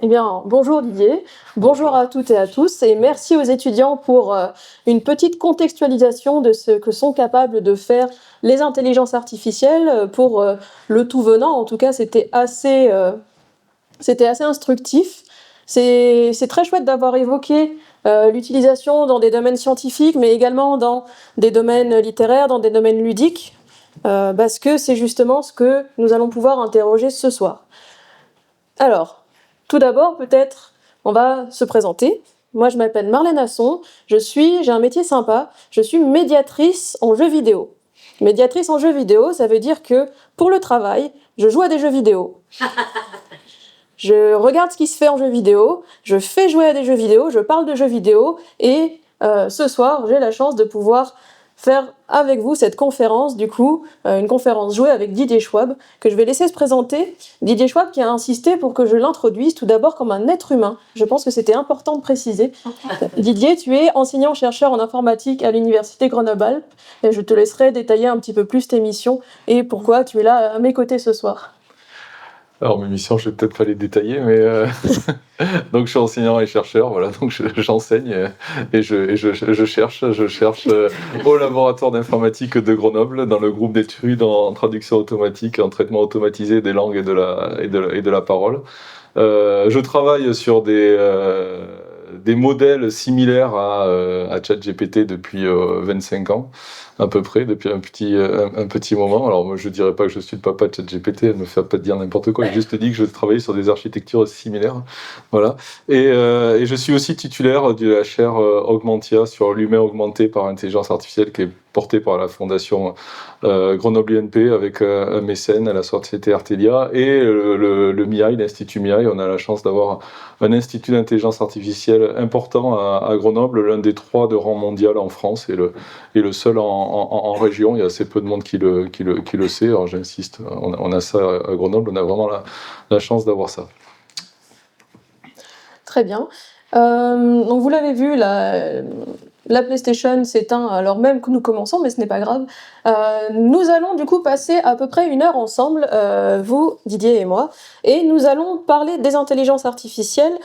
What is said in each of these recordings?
Eh bien, bonjour Didier, bonjour à toutes et à tous, et merci aux étudiants pour une petite contextualisation de ce que sont capables de faire les intelligences artificielles pour le tout venant. En tout cas, c'était assez instructif. C'est très chouette d'avoir évoqué l'utilisation dans des domaines scientifiques, mais également dans des domaines littéraires, dans des domaines ludiques, parce que c'est justement ce que nous allons pouvoir interroger ce soir. Alors, tout d'abord, peut-être, on va se présenter. Moi, je m'appelle Marlène Asson, j'ai un métier sympa, je suis médiatrice en jeux vidéo. Médiatrice en jeux vidéo, ça veut dire que, pour le travail, je joue à des jeux vidéo. Je regarde ce qui se fait en jeux vidéo, je fais jouer à des jeux vidéo, je parle de jeux vidéo, et ce soir, j'ai la chance de pouvoir faire avec vous cette conférence, une conférence jouée avec Didier Schwab, que je vais laisser se présenter. Didier Schwab qui a insisté pour que je l'introduise tout d'abord comme un être humain. Je pense que c'était important de préciser. Didier, tu es enseignant-chercheur en informatique à l'université Grenoble-Alpes, et je te laisserai détailler un petit peu plus tes missions et pourquoi tu es là à mes côtés ce soir. Alors mes missions, je vais peut-être pas les détailler, mais donc je suis enseignant et chercheur, voilà, donc j'enseigne et je cherche au laboratoire d'informatique de Grenoble dans le groupe d'études en traduction automatique, en traitement automatisé des langues et de la parole. Je travaille sur des modèles similaires à ChatGPT depuis 25 ans, à peu près, depuis un petit moment. Alors moi, je dirais pas que je suis le papa de ChatGPT, ne me fais pas dire n'importe quoi, j'ai juste dit que je travaillais sur des architectures similaires. Voilà. Et je suis aussi titulaire de la chaire Augmentia sur l'humain augmenté par intelligence artificielle qui est portée par la fondation Grenoble INP avec un mécène à la Société Artelia et le MIAI, l'Institut MIAI. On a la chance d'avoir un institut d'intelligence artificielle important à Grenoble, l'un des 3 de rang mondial en France et le seul en région. Il y a assez peu de monde qui le sait. Alors j'insiste, on a ça à Grenoble, on a vraiment la chance d'avoir ça. Très bien. Donc vous l'avez vu, la PlayStation s'éteint alors même que nous commençons, mais ce n'est pas grave. Nous allons du coup passer à peu près 1 heure ensemble, vous, Didier et moi, et nous allons parler des intelligences artificielles,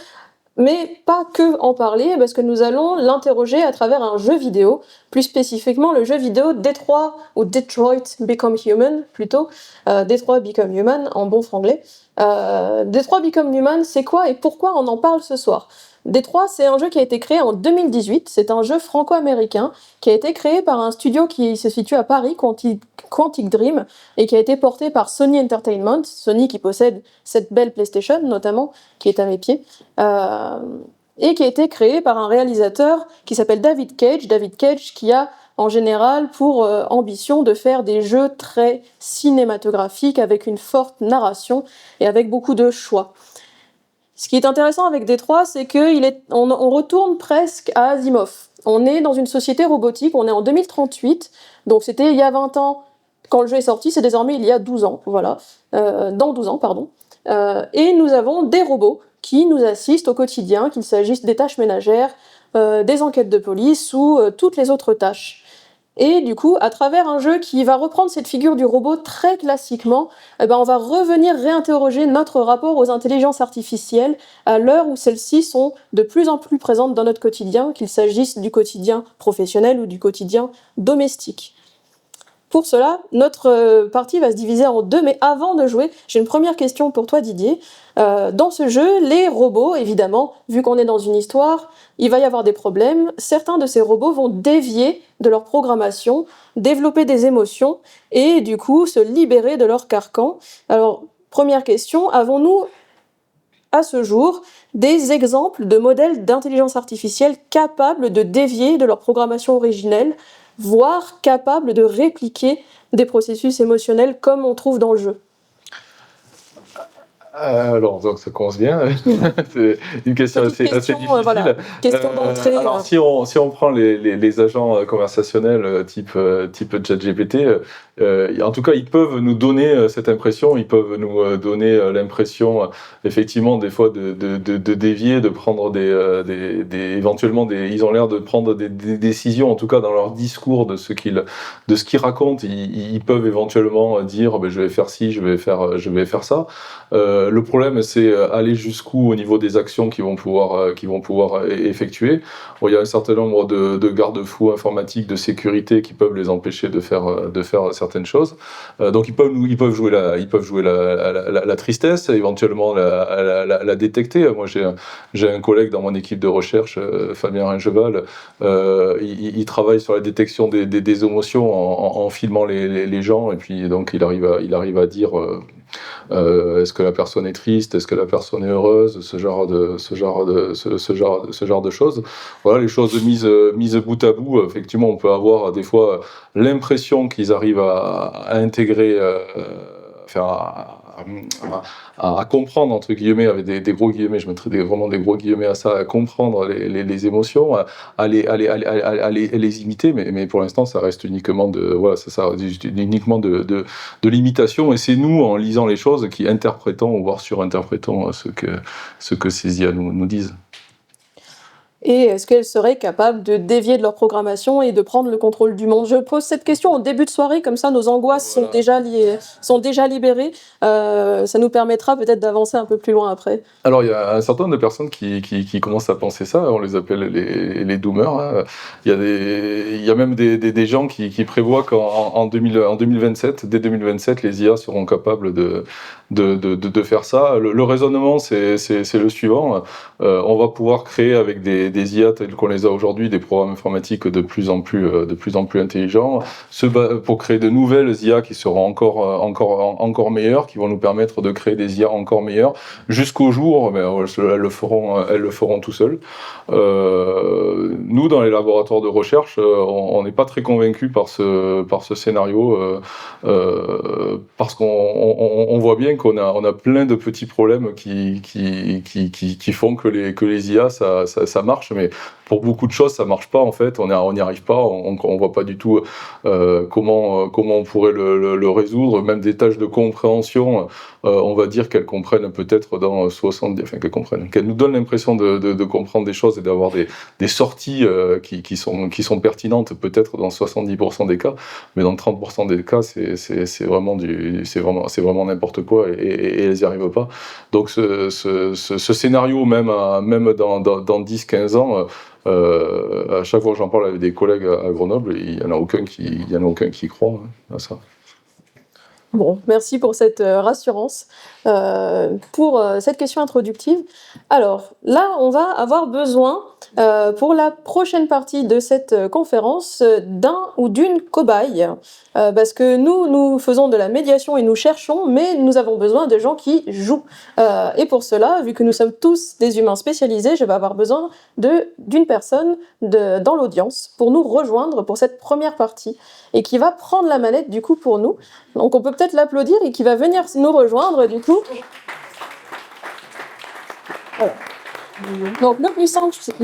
mais pas que en parler, parce que nous allons l'interroger à travers un jeu vidéo, plus spécifiquement le jeu vidéo Detroit, ou Detroit Become Human, plutôt, Detroit Become Human en bon franglais. Detroit Become Human, c'est quoi et pourquoi on en parle ce soir ? Detroit, c'est un jeu qui a été créé en 2018, c'est un jeu franco-américain qui a été créé par un studio qui se situe à Paris, Quantic Dream, et qui a été porté par Sony Entertainment, Sony qui possède cette belle PlayStation notamment, qui est à mes pieds, et qui a été créé par un réalisateur qui s'appelle David Cage qui a en général pour ambition de faire des jeux très cinématographiques avec une forte narration et avec beaucoup de choix. Ce qui est intéressant avec Detroit, c'est qu'on retourne presque à Asimov. On est dans une société robotique, on est en 2038, donc c'était il y a 20 ans quand le jeu est sorti, c'est désormais il y a 12 ans, voilà, dans 12 ans, pardon. Et nous avons des robots qui nous assistent au quotidien, qu'il s'agisse des tâches ménagères, des enquêtes de police ou toutes les autres tâches. Et du coup, à travers un jeu qui va reprendre cette figure du robot très classiquement, on va revenir réinterroger notre rapport aux intelligences artificielles à l'heure où celles-ci sont de plus en plus présentes dans notre quotidien, qu'il s'agisse du quotidien professionnel ou du quotidien domestique. Pour cela, notre partie va se diviser en 2, mais avant de jouer, j'ai une première question pour toi Didier. Dans ce jeu, les robots, évidemment, vu qu'on est dans une histoire, il va y avoir des problèmes. Certains de ces robots vont dévier de leur programmation, développer des émotions et du coup se libérer de leur carcan. Alors, première question, avons-nous à ce jour des exemples de modèles d'intelligence artificielle capables de dévier de leur programmation originelle, voire capables de répliquer des processus émotionnels comme on trouve dans le jeu? Alors, donc ça commence bien. C'est une question assez difficile. Voilà. Question d'entrée. Alors, si on prend les agents conversationnels type ChatGPT, en tout cas, ils peuvent nous donner cette impression, ils peuvent nous donner l'impression, effectivement, des fois de dévier, de prendre éventuellement ils ont l'air de prendre des décisions, en tout cas dans leur discours de ce qu'ils racontent. Ils peuvent éventuellement dire, je vais faire ci, je vais faire ça. Le problème, c'est aller jusqu'où au niveau des actions qu'ils vont pouvoir effectuer. Bon, il y a un certain nombre de garde-fous informatiques de sécurité qui peuvent les empêcher de faire certaines choses. Donc ils peuvent jouer la tristesse, éventuellement la détecter. Moi, j'ai un collègue dans mon équipe de recherche, Fabien Ringeval, il travaille sur la détection des émotions en filmant les gens, et puis donc il arrive à dire est-ce que la personne est triste, est-ce que la personne est heureuse, ce genre de choses. Voilà, les choses mises bout à bout. Effectivement, on peut avoir des fois l'impression qu'ils arrivent à intégrer, enfin, à comprendre, entre guillemets, avec des gros guillemets, je mettrais vraiment des gros guillemets à ça, à comprendre les émotions, à les imiter, mais pour l'instant, ça reste uniquement uniquement de l'imitation, et c'est nous, en lisant les choses, qui interprétons, voire surinterprétons ce que ces IA nous disent. Et est-ce qu'elles seraient capables de dévier de leur programmation et de prendre le contrôle du monde? Je pose cette question au début de soirée, comme ça nos angoisses sont déjà libérées. Ça nous permettra peut-être d'avancer un peu plus loin après. Alors, il y a un certain nombre de personnes qui commencent à penser ça, on les appelle les doomers. Hein. Il y a même des gens qui prévoient qu'en 2027, dès 2027, les IA seront capables de faire ça. Le raisonnement, c'est le suivant. On va pouvoir créer avec des IA tels qu'on les a aujourd'hui, des programmes informatiques de plus en plus intelligents, pour créer de nouvelles IA qui seront encore meilleures, qui vont nous permettre de créer des IA encore meilleures, jusqu'au jour, mais elles le feront tout seules. Nous, dans les laboratoires de recherche, on n'est pas très convaincus par ce scénario, parce qu'on voit bien qu'on a plein de petits problèmes qui font que les IA, ça marche, mais pour beaucoup de choses, ça marche pas, en fait. On n'y arrive pas, on voit pas du tout comment on pourrait le résoudre. Même des tâches de compréhension, on va dire qu'elles comprennent peut-être dans 70... Enfin, qu'elles nous donnent l'impression de comprendre des choses et d'avoir des sorties qui sont pertinentes, peut-être dans 70% des cas, mais dans 30% des cas, c'est vraiment n'importe quoi, et elles n'y arrivent pas. Donc ce scénario, même dans 10-15 ans, à chaque fois que j'en parle avec des collègues à Grenoble, il n'y en a aucun qui croit à ça. Bon, merci pour cette rassurance, pour cette question introductive. Alors, là, on va avoir besoin, pour la prochaine partie de cette conférence, d'un ou d'une cobaye, parce que nous faisons de la médiation et nous cherchons, mais nous avons besoin de gens qui jouent. Et pour cela, vu que nous sommes tous des humains spécialisés, je vais avoir besoin d'une personne dans l'audience pour nous rejoindre pour cette première partie, et qui va prendre la manette du coup pour nous. Donc on peut peut-être l'applaudir, et qui va venir nous rejoindre du coup. Voilà. Donc le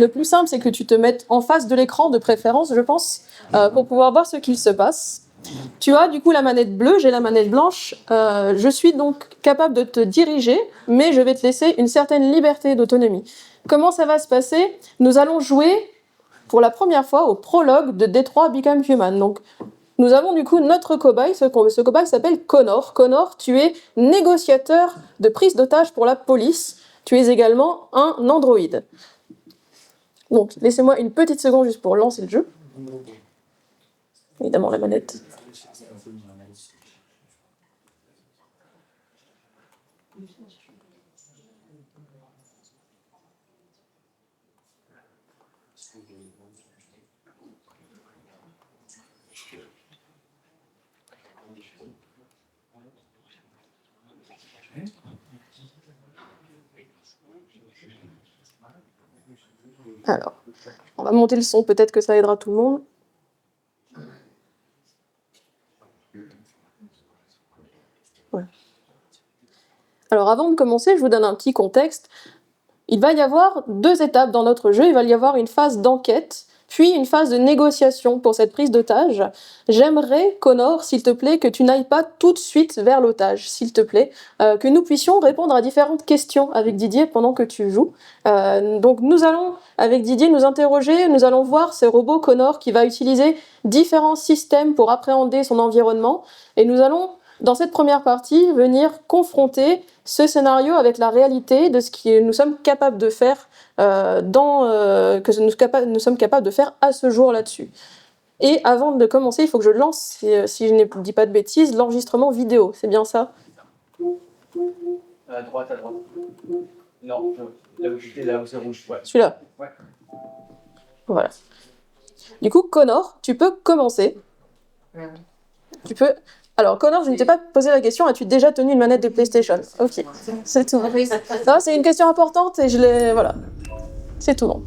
plus simple, c'est que tu te mettes en face de l'écran de préférence, je pense, pour pouvoir voir ce qu'il se passe. Tu as du coup la manette bleue, j'ai la manette blanche. Je suis donc capable de te diriger, mais je vais te laisser une certaine liberté d'autonomie. Comment ça va se passer? Nous allons jouer pour la première fois au prologue de Detroit Become Human. Donc, nous avons du coup notre cobaye, ce cobaye s'appelle Connor. Connor, tu es négociateur de prise d'otage pour la police. Tu es également un androïde. Donc, laissez-moi une petite seconde juste pour lancer le jeu. Évidemment, la manette. Alors, on va monter le son, peut-être que ça aidera tout le monde. Voilà. Alors, avant de commencer, je vous donne un petit contexte. Il va y avoir 2 étapes dans notre jeu. Il va y avoir une phase d'enquête, puis une phase de négociation pour cette prise d'otage. J'aimerais, Connor, s'il te plaît, que tu n'ailles pas tout de suite vers l'otage, s'il te plaît, que nous puissions répondre à différentes questions avec Didier pendant que tu joues. Donc nous allons, avec Didier, nous interroger, nous allons voir ce robot Connor qui va utiliser différents systèmes pour appréhender son environnement, et nous allons dans cette première partie, venir confronter ce scénario avec la réalité de ce que nous sommes capables de faire nous sommes capables de faire à ce jour là-dessus. Et avant de commencer, il faut que je lance, si je ne dis pas de bêtises, l'enregistrement vidéo. C'est bien ça? À droite. Non, là où c'est rouge. Ouais. Celui-là? Ouais. Voilà. Du coup, Connor, tu peux commencer. Tu peux... Alors, Connor, je ne t'ai pas posé la question, as-tu déjà tenu une manette de PlayStation? Ok, c'est tout. Non, c'est une question importante et je l'ai... Voilà. C'est tout bon.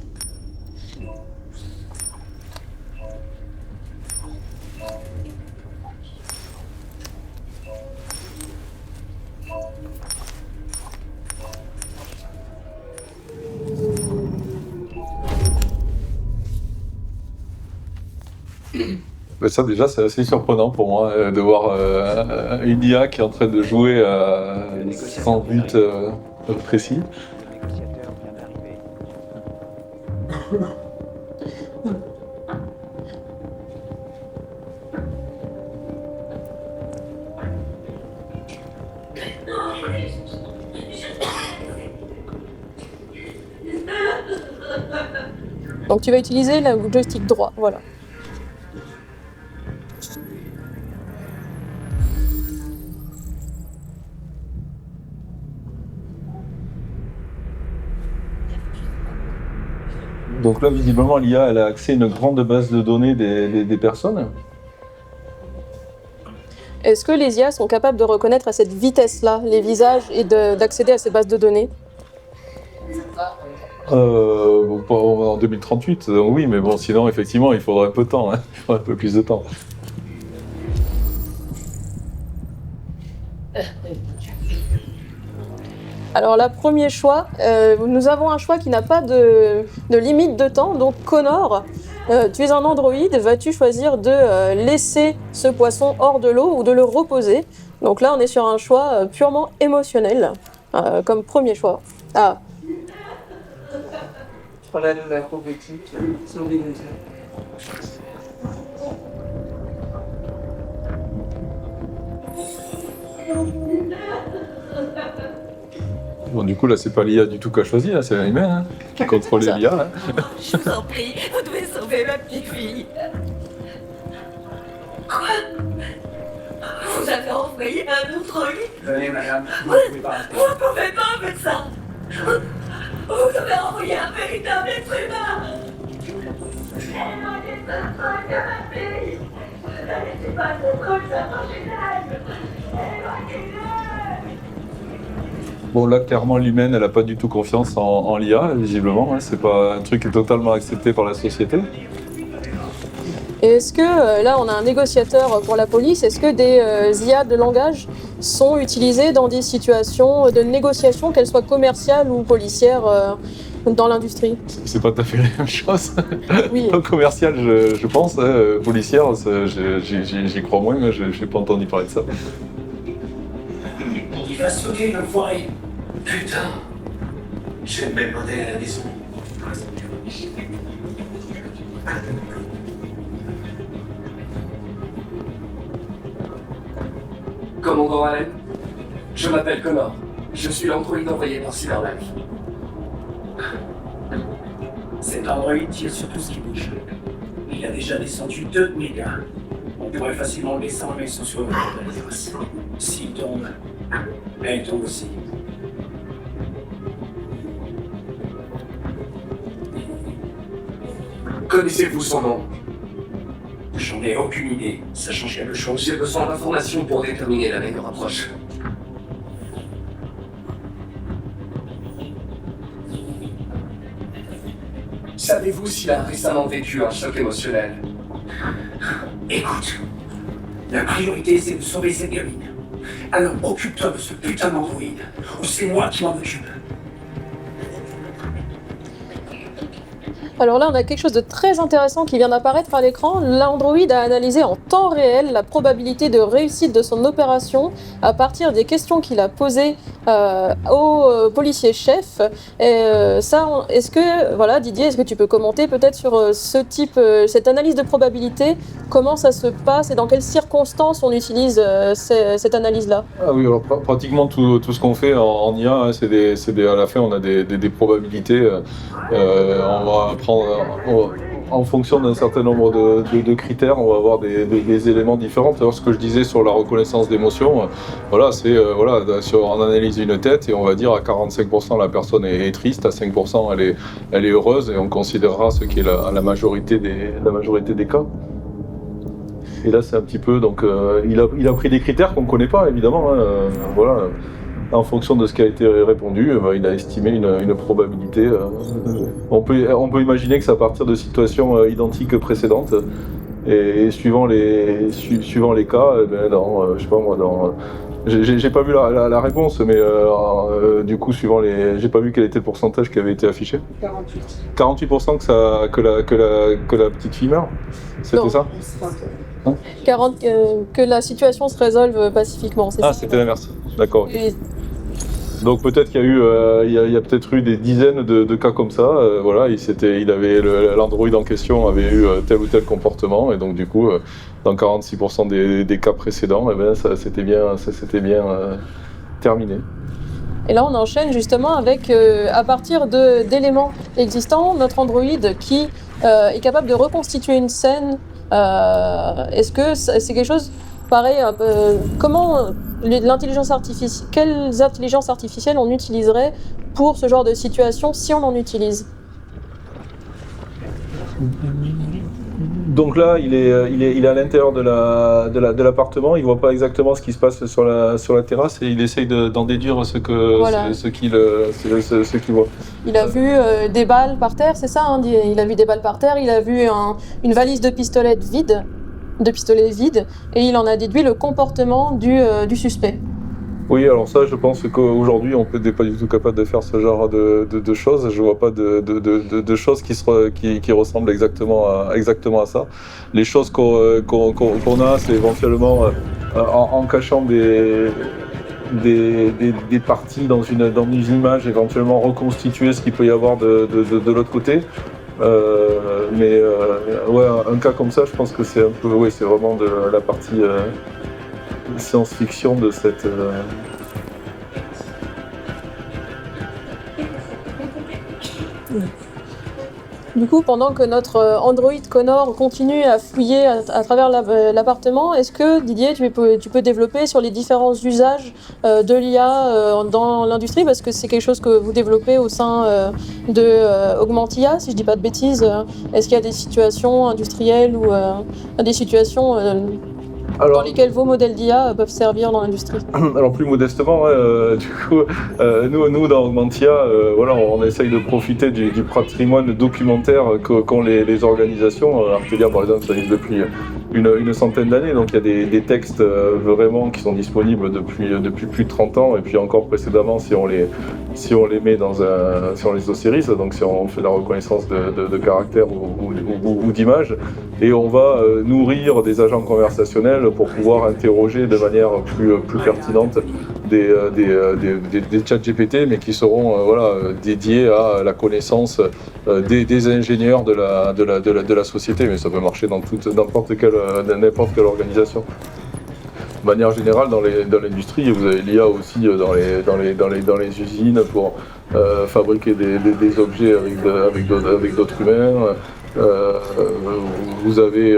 Ça déjà c'est assez surprenant pour moi de voir une IA qui est en train de jouer sans but précis. Donc tu vas utiliser le joystick droit, voilà. Donc là, visiblement, l'IA, elle a accès à une grande base de données des personnes. Est-ce que les IA sont capables de reconnaître à cette vitesse-là les visages et d'accéder à ces bases de données? En 2038, oui, mais bon, sinon, effectivement, il faudrait un peu de temps, hein. Il faudrait un peu plus de temps. Alors là, premier choix, nous avons un choix qui n'a pas de limite de temps, donc Connor, tu es un androïde, vas-tu choisir de laisser ce poisson hors de l'eau ou de le reposer? Donc là, on est sur un choix purement émotionnel, comme premier choix. Ah. Voilà la problématique. Bon, du coup, là, c'est pas l'IA du tout qui a choisi, là, c'est l'humain qui contrôle l'IA. Hein. Je vous en prie, vous devez sauver ma petite fille. Quoi? Vous avez envoyé un androïde? Venez, madame, vous ne pouvez pas rester. Vous ne pouvez pas faire ça. Vous devez envoyer un véritable être humain. Éloignez ce truc de ma fille. Ne laissez pas ce truc s'approcher d'elle. Éloignez-le. Bon, là, clairement, l'humaine, elle a pas du tout confiance en l'IA, visiblement. Hein. C'est pas un truc qui est totalement accepté par la société. Et est-ce que, là, on a un négociateur pour la police, est-ce que des IA de langage sont utilisées dans des situations de négociation, qu'elles soient commerciales ou policières, dans l'industrie? C'est pas tout à fait la même chose. Oui. Commercial, je pense. Policière, j'y crois moins, mais je n'ai pas entendu parler de ça. Il va sauter le foyer. Putain. Je vais me demander à la maison. Commandant Allen, je m'appelle Connor. Je suis l'androïde envoyé par Cyberlife. Cet androïde tire sur tout ce qui bouge. Il a déjà descendu 2 de mes gars. On pourrait facilement le laisser enlever son survol de la terrasse. S'il tombe, elle tombe aussi. Connaissez-vous son nom? J'en ai aucune idée. Ça change quelque chose. J'ai besoin d'informations pour déterminer la meilleure approche. Savez-vous s'il a récemment vécu un choc émotionnel? Écoute, la priorité c'est de sauver cette gamine. Alors occupe-toi de ce putain d'androïde, ou c'est moi qui m'en occupe. Alors là, on a quelque chose de très intéressant qui vient d'apparaître à l'écran. L'Android a analysé en temps réel la probabilité de réussite de son opération à partir des questions qu'il a posées au policier chef. Et, est-ce que, voilà, Didier, est-ce que tu peux commenter peut-être sur cette analyse de probabilité, comment ça se passe et dans quelles circonstances on utilise cette analyse-là? Ah oui, alors pratiquement tout ce qu'on fait en IA, hein, à la fin on a des probabilités. On va prendre en fonction d'un certain nombre de critères, on va avoir des éléments différents. Alors, ce que je disais sur la reconnaissance d'émotions, voilà, on analyse une tête et on va dire à 45% la personne est triste, à 5% elle est heureuse et on considérera ce qui est la majorité des cas. Et là c'est un petit peu, donc il a pris des critères qu'on ne connaît pas évidemment, hein, voilà. En fonction de ce qui a été répondu, il a estimé une probabilité. On peut imaginer que c'est à partir de situations identiques précédentes. Et suivant les cas, je sais pas moi, j'ai pas vu la réponse, mais du coup, j'ai pas vu quel était le pourcentage qui avait été affiché. 48% que la petite fille meurt. C'était Non. ça? 40, que la situation se résolve pacifiquement, c'est ça? Ah, c'était l'inverse. D'accord. Ok. Et- Donc peut-être qu'il y a eu, il y a peut-être eu des dizaines de cas comme ça. Voilà, l'Android en question avait eu tel ou tel comportement et donc du coup, dans 46% des cas précédents, ça s'était bien terminé. Et là, on enchaîne justement avec, à partir d'éléments existants, notre Android qui est capable de reconstituer une scène. Est-ce que c'est quelque chose pareil? Comment quelles intelligences artificielles on utiliserait pour ce genre de situation si on en utilise? Donc là, il est à l'intérieur de l'appartement. Il voit pas exactement ce qui se passe sur la terrasse et il essaye d'en déduire ce qu'il voit. Il a vu des balles par terre, c'est ça, hein? Il a vu des balles par terre, il a vu une valise de pistolets vide, et il en a déduit le comportement du suspect. Oui, alors ça, je pense qu'aujourd'hui, on n'est pas du tout capable de faire ce genre de choses. Je vois pas de choses qui ressemblent exactement à ça. Les choses qu'on a, c'est éventuellement en cachant des parties dans une image, éventuellement reconstituer ce qu'il peut y avoir de l'autre côté. Ouais, un cas comme ça, je pense que c'est un peu, ouais, c'est vraiment de la partie science-fiction de cette. Du coup, pendant que notre Android Connor continue à fouiller à travers l'appartement, est-ce que, Didier, tu peux développer sur les différents usages de l'IA dans l'industrie? Parce que c'est quelque chose que vous développez au sein de Augmentia, si je ne dis pas de bêtises. Est-ce qu'il y a des situations industrielles ou des situations dans lesquelles vos modèles d'IA peuvent servir dans l'industrie? Alors plus modestement, du coup, nous dans Augmentia, voilà, on essaye de profiter du patrimoine documentaire qu'ont les organisations. Artelia, par exemple, ça existe depuis une centaine d'années, donc il y a des textes vraiment qui sont disponibles depuis plus de 30 ans, et puis encore précédemment si on les met si on les ossérise, donc si on fait la reconnaissance de caractères ou d'images, et on va nourrir des agents conversationnels pour pouvoir interroger de manière plus pertinente des chats GPT, mais qui seront dédiés à la connaissance des ingénieurs de la société, mais ça peut marcher dans n'importe quelle organisation. De manière générale, dans l'industrie, vous avez l'IA aussi dans les usines pour fabriquer des objets avec d'autres humains. Vous avez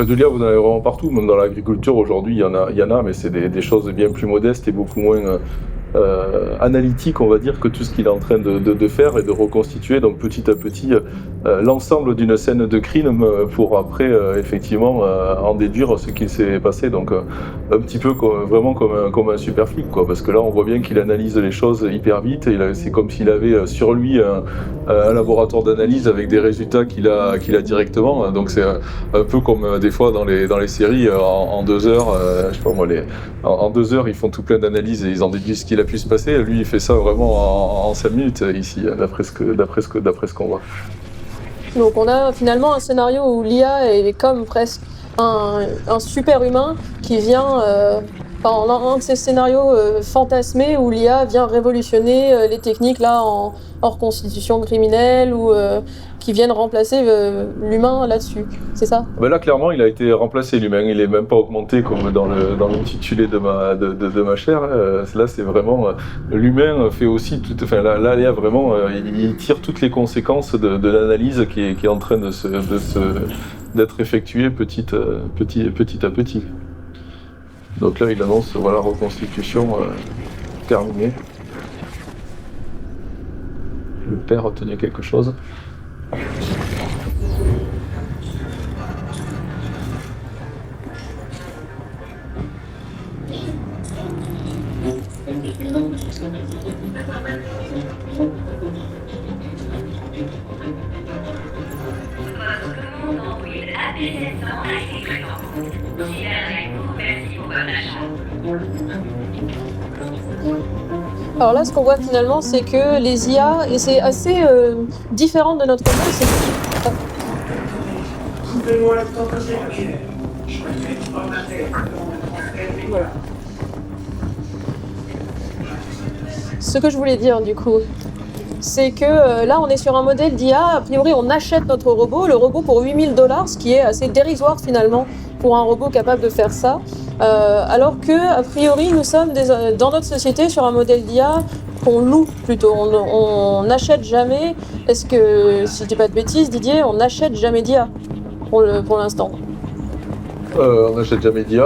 de l'IA, vous en avez vraiment partout, même dans l'agriculture aujourd'hui, il y en a, mais c'est des choses bien plus modestes et beaucoup moins analytique, on va dire, que tout ce qu'il est en train de faire et de reconstituer, donc petit à petit, l'ensemble d'une scène de crime pour après, effectivement, en déduire ce qu'il s'est passé. Donc, un petit peu vraiment comme un super flic, quoi, parce que là, on voit bien qu'il analyse les choses hyper vite. C'est comme s'il avait sur lui un laboratoire d'analyse avec des résultats qu'il a directement. Donc, c'est un peu comme des fois dans les séries, en 2 heures, je sais pas moi, en 2 heures, ils font tout plein d'analyses et ils en déduisent ce qu'il a pu se passer. Lui, il fait ça vraiment en 5 minutes ici, d'après ce qu'on voit. Donc on a finalement un scénario où l'IA est comme presque un super humain qui vient, en un de ces scénarios fantasmés où l'IA vient révolutionner les techniques là en reconstitution criminelle ou qui viennent remplacer l'humain là-dessus. C'est ça? Ben là, clairement, il a été remplacé, l'humain. Il est même pas augmenté comme dans l'intitulé de ma chair. Là, c'est vraiment l'humain fait aussi tout. Enfin, là, il y a vraiment, il tire toutes les conséquences de l'analyse qui est en train d'être effectuée petit à petit. Donc là, il annonce, voilà, reconstitution terminée. Le père retenait quelque chose. Alors là, ce qu'on voit finalement, c'est que les IA, et c'est assez différent de notre monde, c'est que... Voilà. Ce que je voulais dire du coup, c'est que là on est sur un modèle d'IA, a priori on achète notre robot, le robot pour $8000, ce qui est assez dérisoire finalement pour un robot capable de faire ça, alors que a priori nous sommes dans notre société sur un modèle d'IA qu'on loue plutôt, on n'achète jamais, est-ce que, si je dis pas de bêtises Didier, on n'achète jamais d'IA pour l'instant? On n'achète jamais d'IA,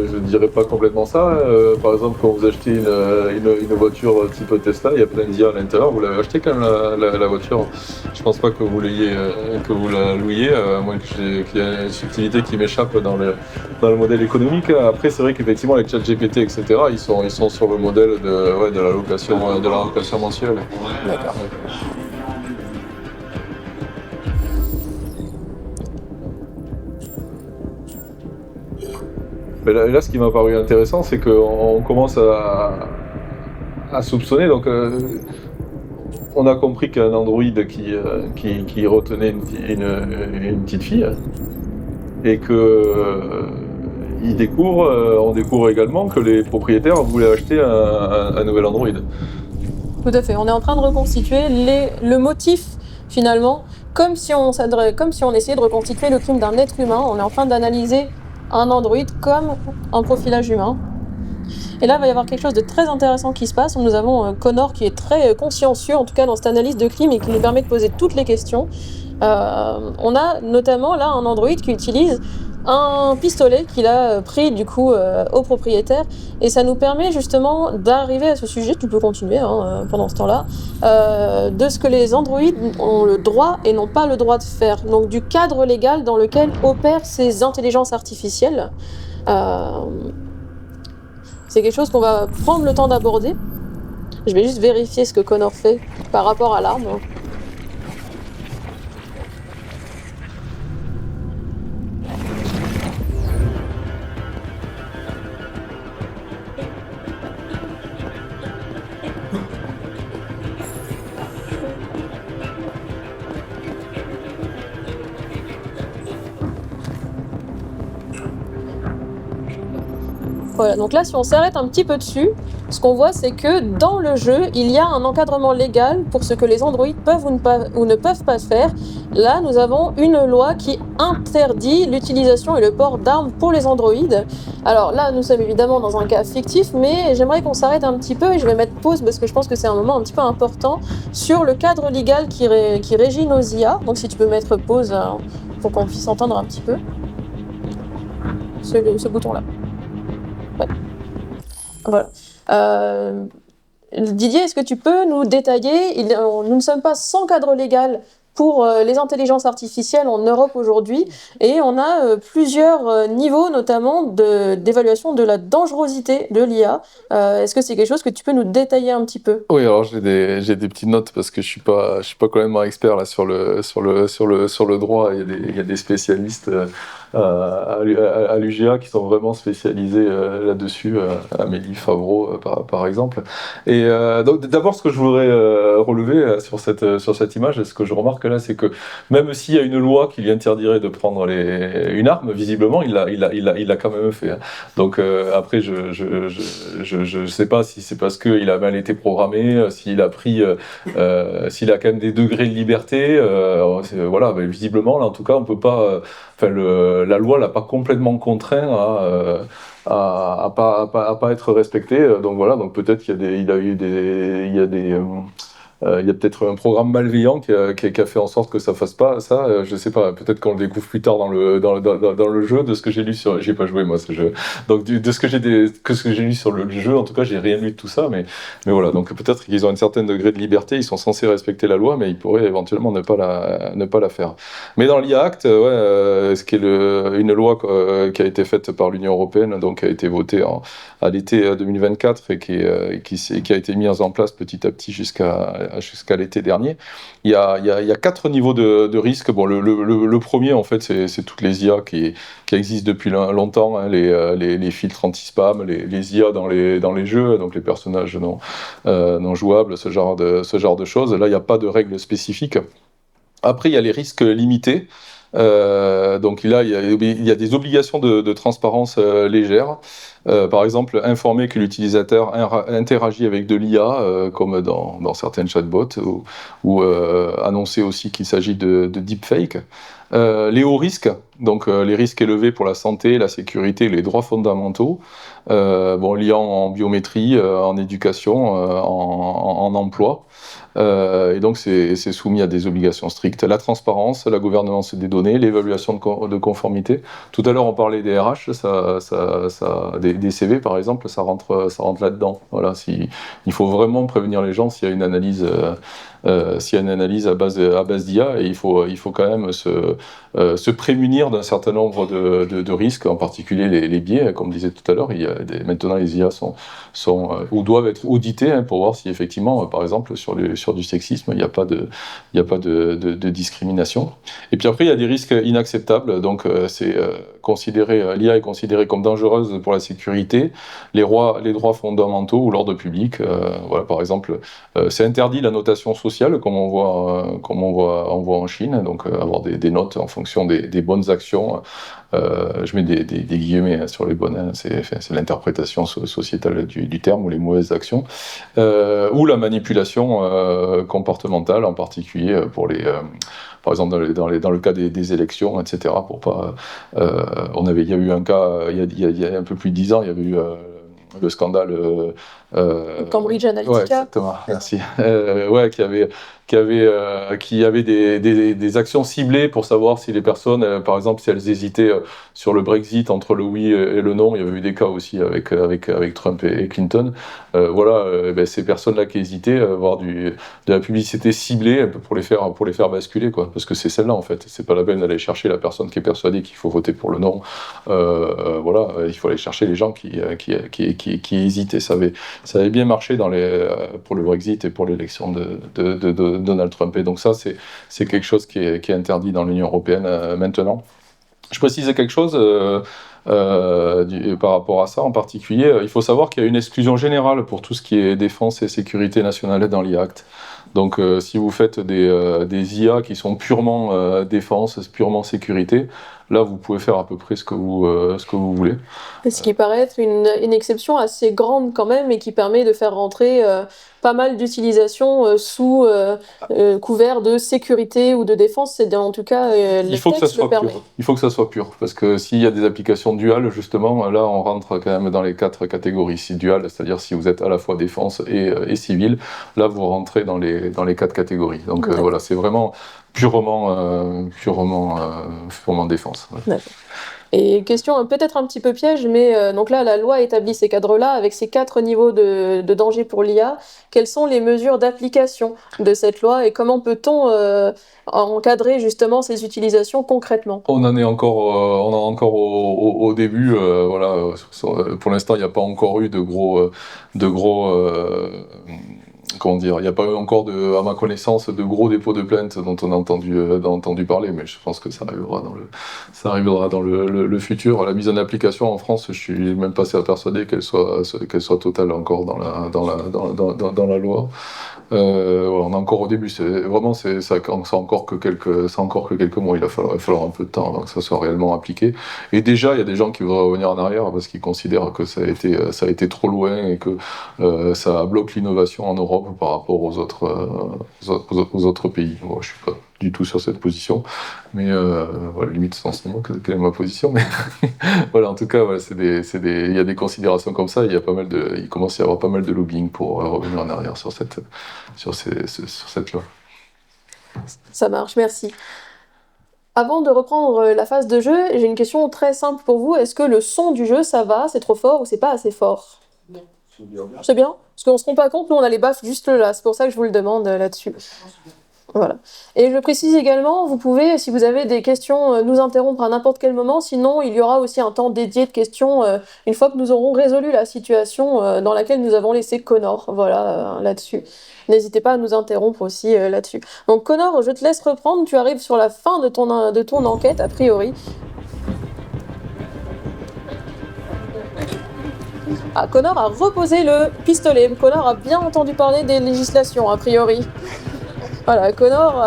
je ne dirais pas complètement ça. Par exemple, quand vous achetez une voiture type Tesla, il y a plein d'IA à l'intérieur. Vous l'avez acheté quand même la voiture. Je pense pas que vous la louiez, à moins qu'il y ait une subtilité qui m'échappe dans le modèle économique. Après, c'est vrai qu'effectivement, les ChatGPT, etc., ils sont sur le modèle de la location mensuelle. D'accord. Mais là, ce qui m'a paru intéressant, c'est qu'on commence à soupçonner. Donc, on a compris qu'un androïde qui retenait une petite fille, et que on découvre également que les propriétaires voulaient acheter un nouvel androïde. Tout à fait, on est en train de reconstituer le motif finalement, comme si on essayait de reconstituer le crime d'un être humain, on est en train d'analyser un androïde comme un profilage humain. Et là, il va y avoir quelque chose de très intéressant qui se passe. Nous avons Connor qui est très consciencieux, en tout cas dans cette analyse de crime, et qui nous permet de poser toutes les questions. On a notamment là un androïde qui utilise un pistolet qu'il a pris du coup au propriétaire, et ça nous permet justement d'arriver à ce sujet, tu peux continuer pendant ce temps-là, de ce que les androïdes ont le droit et n'ont pas le droit de faire, donc du cadre légal dans lequel opèrent ces intelligences artificielles. C'est quelque chose qu'on va prendre le temps d'aborder. Je vais juste vérifier ce que Connor fait par rapport à l'arme. Voilà, donc là, si on s'arrête un petit peu dessus, ce qu'on voit, c'est que dans le jeu, il y a un encadrement légal pour ce que les androïdes peuvent ou ne peuvent pas faire. Là, nous avons une loi qui interdit l'utilisation et le port d'armes pour les androïdes. Alors là, nous sommes évidemment dans un cas fictif, mais j'aimerais qu'on s'arrête un petit peu, et je vais mettre pause parce que je pense que c'est un moment un petit peu important, sur le cadre légal qui régit nos IA. Donc si tu peux mettre pause pour qu'on puisse entendre un petit peu ce bouton-là. Ouais. Voilà. Didier, est-ce que tu peux nous détailler, nous ne sommes pas sans cadre légal pour les intelligences artificielles en Europe aujourd'hui, et on a plusieurs niveaux, notamment d'évaluation de la dangerosité de l'IA. Est-ce que c'est quelque chose que tu peux nous détailler un petit peu? Oui, alors j'ai des petites notes parce que je suis pas quand même un expert là sur le droit. Il y a des spécialistes à l'UGA qui sont vraiment spécialisés là-dessus, Amélie Favreau par exemple. Et donc d'abord ce que je voudrais relever sur cette image, ce que je remarque là, c'est que même s'il y a une loi qui lui interdirait de prendre une arme, visiblement il l'a quand même fait. Hein. Donc après je sais pas si c'est parce qu'il a mal été programmé, s'il a quand même des degrés de liberté. Voilà, mais visiblement là en tout cas on peut pas. La loi l'a pas complètement contraint à pas être respecté. Donc voilà, donc peut-être il y a peut-être un programme malveillant qui a fait en sorte que ça fasse pas ça. Je sais pas. Peut-être qu'on le découvre plus tard dans le jeu. De ce que j'ai lu j'ai pas joué moi ce jeu. Donc de ce que j'ai lu sur le jeu, en tout cas, j'ai rien lu de tout ça. Mais voilà. Donc peut-être qu'ils ont un certain degré de liberté. Ils sont censés respecter la loi, mais ils pourraient éventuellement ne pas la faire. Mais dans l'IA Act, ce qui est une loi qui a été faite par l'Union européenne, donc qui a été votée à l'été 2024 et qui a été mise en place petit à petit jusqu'à l'été dernier. Il y a 4 niveaux de risque. Bon, le premier, en fait, c'est toutes les IA qui existent depuis longtemps, hein, les filtres anti-spam, les IA dans les jeux, donc les personnages non jouables, ce genre de choses. Là, il n'y a pas de règles spécifiques. Après, il y a les risques limités. Donc là, il y a des obligations de transparence légères. Par exemple, informer que l'utilisateur interagit avec de l'IA, comme dans certaines chatbots, ou annoncer aussi qu'il s'agit de deepfake. Les hauts risques, donc les risques élevés pour la santé, la sécurité, les droits fondamentaux, liant en biométrie, en éducation, en emploi. Et donc c'est soumis à des obligations strictes. La transparence, la gouvernance des données, l'évaluation de conformité. Tout à l'heure on parlait des RH, des CV par exemple, ça rentre là-dedans. Voilà, il faut vraiment prévenir les gens s'il y a une analyse à base d'IA, et il faut quand même se prémunir d'un certain nombre de risques, en particulier les biais, comme je disais tout à l'heure. Maintenant les IA sont ou doivent être auditées, hein, pour voir si effectivement, par exemple, sur du sexisme, il n'y a pas de discrimination. Et puis après, il y a des risques inacceptables. Donc l'IA est considérée comme dangereuse pour la sécurité, les droits fondamentaux ou l'ordre public. Voilà, par exemple, c'est interdit la notation sociale, comme on voit en Chine. Donc avoir des notes en fonction des bonnes actions. Je mets des guillemets sur les bonnes, hein, c'est l'interprétation sociétale du terme, ou les mauvaises actions, ou la manipulation comportementale, en particulier par exemple dans le cas des élections, etc. Pour pas, il y a eu un cas il y a un peu plus de 10 ans, il y avait eu le scandale Cambridge Analytica. Ouais, exactement, merci. Qui avait des actions ciblées pour savoir si les personnes, par exemple, si elles hésitaient sur le Brexit entre le oui et le non. Il y avait eu des cas aussi avec Trump et Clinton. Ces personnes-là qui hésitaient, voir de la publicité ciblée pour les faire basculer, quoi. Parce que c'est celle-là, en fait. C'est pas la peine d'aller chercher la personne qui est persuadée qu'il faut voter pour le non. Il faut aller chercher les gens qui hésitaient. Ça avait bien marché pour le Brexit et pour l'élection de Donald Trump. Et donc ça, c'est quelque chose qui est interdit dans l'Union européenne maintenant. Je précisais quelque chose par rapport à ça en particulier. Il faut savoir qu'il y a une exclusion générale pour tout ce qui est défense et sécurité nationale dans l'IA Act. Donc si vous faites des IA qui sont purement défense, purement sécurité, là vous pouvez faire à peu près ce que vous voulez. Ce qui paraît être une exception assez grande quand même, et qui permet de faire rentrer pas mal d'utilisations sous couvert de sécurité ou de défense. C'est en tout cas le texte le permet. Il faut que ça soit pur, parce que s'il y a des applications duales, justement, là on rentre quand même dans les 4 catégories. Si dual, c'est-à-dire si vous êtes à la fois défense et civil, là vous rentrez dans les 4 catégories. Donc voilà, c'est vraiment purement défense. Ouais. D'accord. Et question peut-être un petit peu piège, mais donc là la loi établit ces cadres-là avec ces 4 niveaux de danger pour l'IA. Quelles sont les mesures d'application de cette loi, et comment peut-on encadrer justement ces utilisations concrètement ? On en est encore au début. Pour l'instant, il n'y a pas encore eu de gros comment dire, il n'y a pas eu encore, à ma connaissance, de gros dépôts de plaintes dont on a entendu parler, mais je pense que ça arrivera dans le futur. La mise en application en France, je suis même pas persuadé qu'elle soit totale encore dans la loi. On est encore au début, ça encore que quelques mois, il va falloir un peu de temps avant que ça soit réellement appliqué. Et déjà, il y a des gens qui voudraient revenir en arrière parce qu'ils considèrent que ça a été trop loin et que ça bloque l'innovation en Europe par rapport aux autres pays. Bon, je suis pas du tout sur cette position, mais voilà, limite sans ce moment, quelle est ma position, mais voilà, en tout cas, voilà, il y a des considérations comme ça, il commence à y avoir pas mal de lobbying pour revenir en arrière sur cette loi. Ça marche, merci. Avant de reprendre la phase de jeu, j'ai une question très simple pour vous. Est-ce que le son du jeu, ça va, c'est trop fort ou c'est pas assez fort? C'est bien? Parce qu'on se rend pas compte, nous on a les baffes juste là, c'est pour ça que je vous le demande là-dessus. Voilà. Et je précise également, vous pouvez, si vous avez des questions, nous interrompre à n'importe quel moment, sinon il y aura aussi un temps dédié de questions une fois que nous aurons résolu la situation dans laquelle nous avons laissé Connor, voilà, là-dessus. N'hésitez pas à nous interrompre aussi là-dessus. Donc Connor, je te laisse reprendre, tu arrives sur la fin de ton enquête, a priori. Ah, Connor a reposé le pistolet, Connor a bien entendu parler des législations, a priori. Voilà, Connor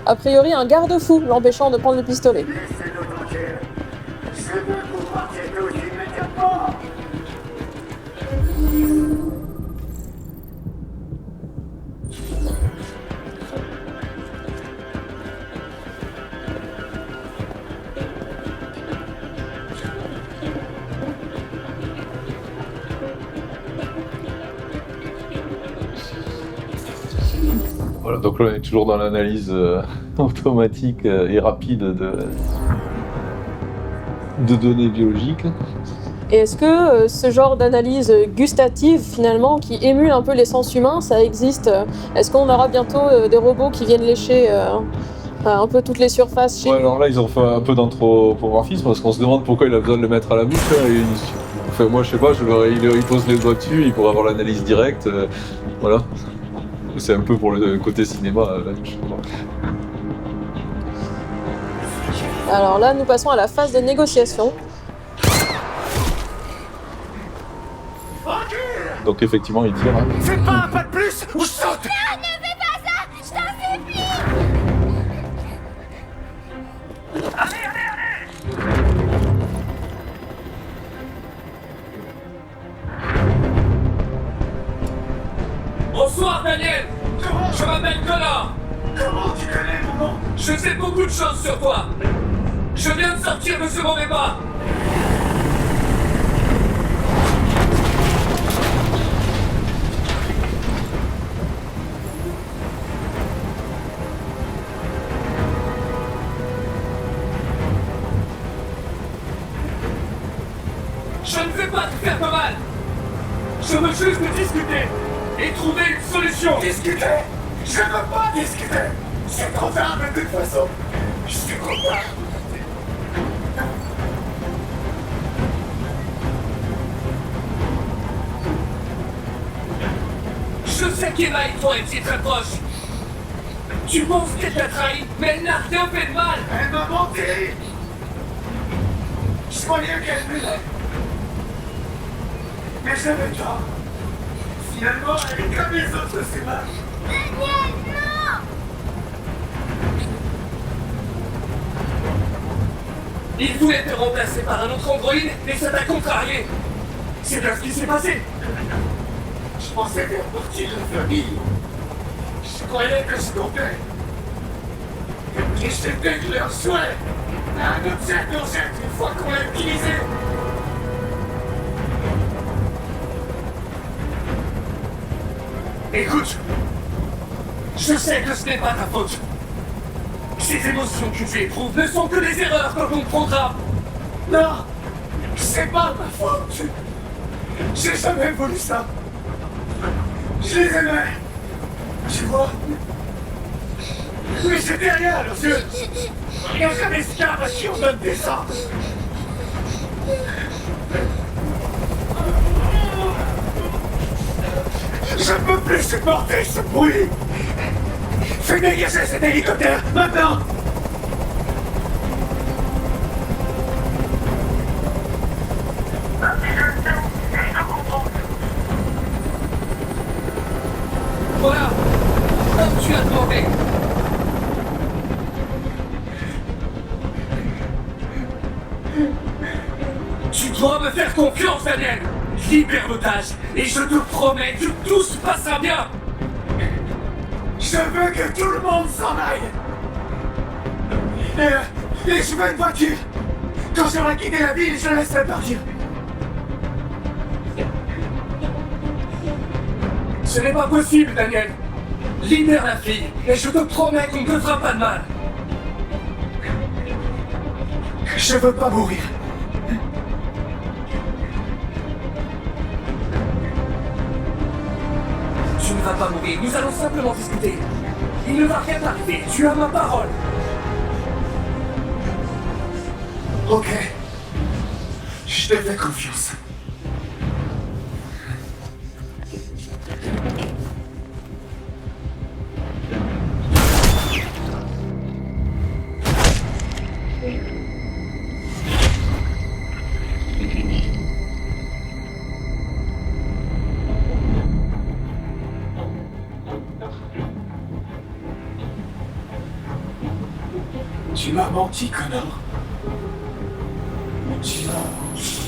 a priori un garde-fou l'empêchant de prendre le pistolet. Laissez-nous tranquille. Je veux pouvoir t'aider aussi immédiatement. Voilà, donc là on est toujours dans l'analyse automatique et rapide de données biologiques. Et est-ce que ce genre d'analyse gustative, finalement, qui émule un peu l'essence humaine, ça existe? Est-ce qu'on aura bientôt des robots qui viennent lécher un peu toutes les surfaces chez Ouais, alors là ils ont fait un peu d'anthropomorphisme parce qu'on se demande pourquoi il a besoin de le mettre à la bouche. Enfin, moi je sais pas, il pose les doigts dessus, il pourrait avoir l'analyse directe. Voilà. C'est un peu pour le côté cinéma, là, je sais pas. Alors là, nous passons à la phase de négociation. Donc effectivement, il tire. Hein. Fais pas un pas de plus ou saute. Non, ne fais pas ça! Je t'en supplie! Bonsoir Daniel. Je m'appelle Connor. Comment tu connais mon nom? Je sais beaucoup de choses sur toi. Je viens de sortir de ce mauvais pas. Je ne vais pas te faire de mal. Je veux juste discuter et trouver une solution. Discuter? Je veux pas discuter. C'est trop tard de toute façon. Je suis trop tard. Je sais qu'Emma et toi étiez très proches. Tu penses qu'elle t'a trahi, mais elle n'a rien fait de mal. Elle m'a menti. Je croyais qu'elle m'aimait. Mais j'avais tort. Finalement, elle est comme les autres, c'est mal. Daniel, non! Il voulait te remplacer par un autre androïde et ça t'a contrarié. C'est bien ce qui s'est passé. Je pensais faire partie de la famille. Je croyais que je comptais. Et j'étais de leur souhait. Un objet qu'on jette une fois qu'on l'a utilisé. Écoute, je sais que ce n'est pas ta faute. Ces émotions que tu éprouves ne sont que des erreurs dans ton programme. Non, c'est pas ma faute. J'ai jamais voulu ça. Je les aimais. Tu vois. Mais j'étais rien à leurs yeux. Rien qu'un esclave à qui on donne des ordres. Je peux plus supporter ce bruit. Fais dégager cet hélicoptère, maintenant. Voilà, comme tu as demandé. Tu dois me faire confiance, Daniel. Libère l'otage, et je te promets que tout se passera bien. Je veux que tout le monde s'en aille. Et je veux une voiture. Quand j'aurai quitté la ville, je laisserai partir. Ce n'est pas possible, Daniel. Libère la fille, et je te promets qu'on ne te fera pas de mal. Je veux pas mourir. Tu ne vas pas mourir, nous allons simplement discuter. Il ne va rien arriver, tu as ma parole. Ok. Je te fais confiance. Tu m'as menti, connard. Tu m'as menti.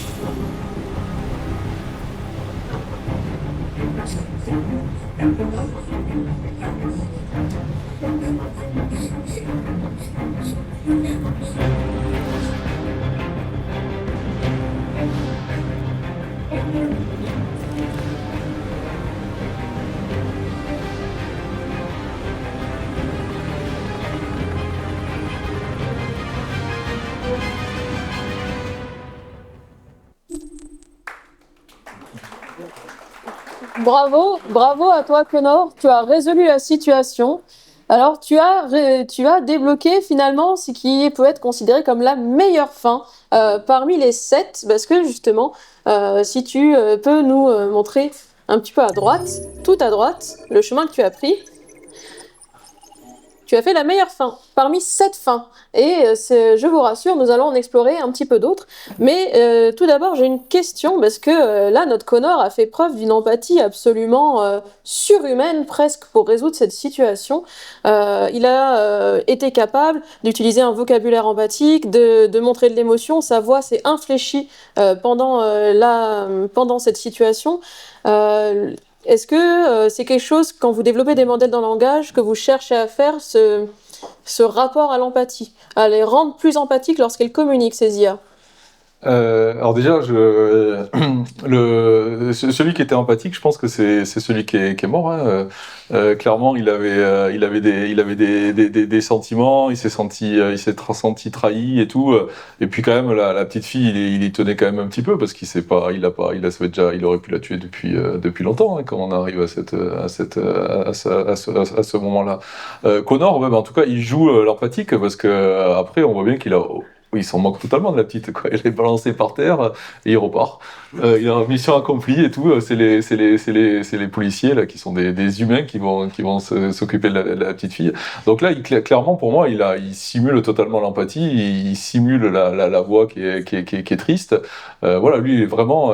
Bravo à toi, Connor. Tu as résolu la situation. Alors, tu as débloqué finalement ce qui peut être considéré comme la meilleure fin parmi les 7, parce que justement, si tu peux nous montrer un petit peu à droite, tout à droite, le chemin que tu as pris, tu as fait la meilleure fin parmi 7 fins. Et je vous rassure, nous allons en explorer un petit peu d'autres. Mais tout d'abord, j'ai une question, parce que là, notre Connor a fait preuve d'une empathie absolument surhumaine, presque, pour résoudre cette situation. Il a été capable d'utiliser un vocabulaire empathique, de montrer de l'émotion. Sa voix s'est infléchie pendant cette situation. Est-ce que c'est quelque chose, quand vous développez des modèles dans le langage, que vous cherchez à faire, ce rapport à l'empathie, à les rendre plus empathiques lorsqu'elles communiquent, ces IA? Alors déjà, celui qui était empathique, je pense que c'est celui qui est mort. Hein. Clairement, il avait des sentiments, il s'est senti trahi et tout. Et puis quand même, la petite fille, il y tenait quand même un petit peu parce qu'il aurait pu la tuer depuis longtemps, hein, quand on arrive à ce moment-là. Connor, en tout cas, il joue l'empathique parce que après, on voit bien il s'en moque totalement de la petite, quoi. Il est balancé par terre et il repart. Il a mission accomplie et tout. C'est les policiers là qui sont des humains qui vont s'occuper de la petite fille. Donc là, clairement pour moi, il simule totalement l'empathie. Il simule la voix qui est triste. Voilà, lui, il est vraiment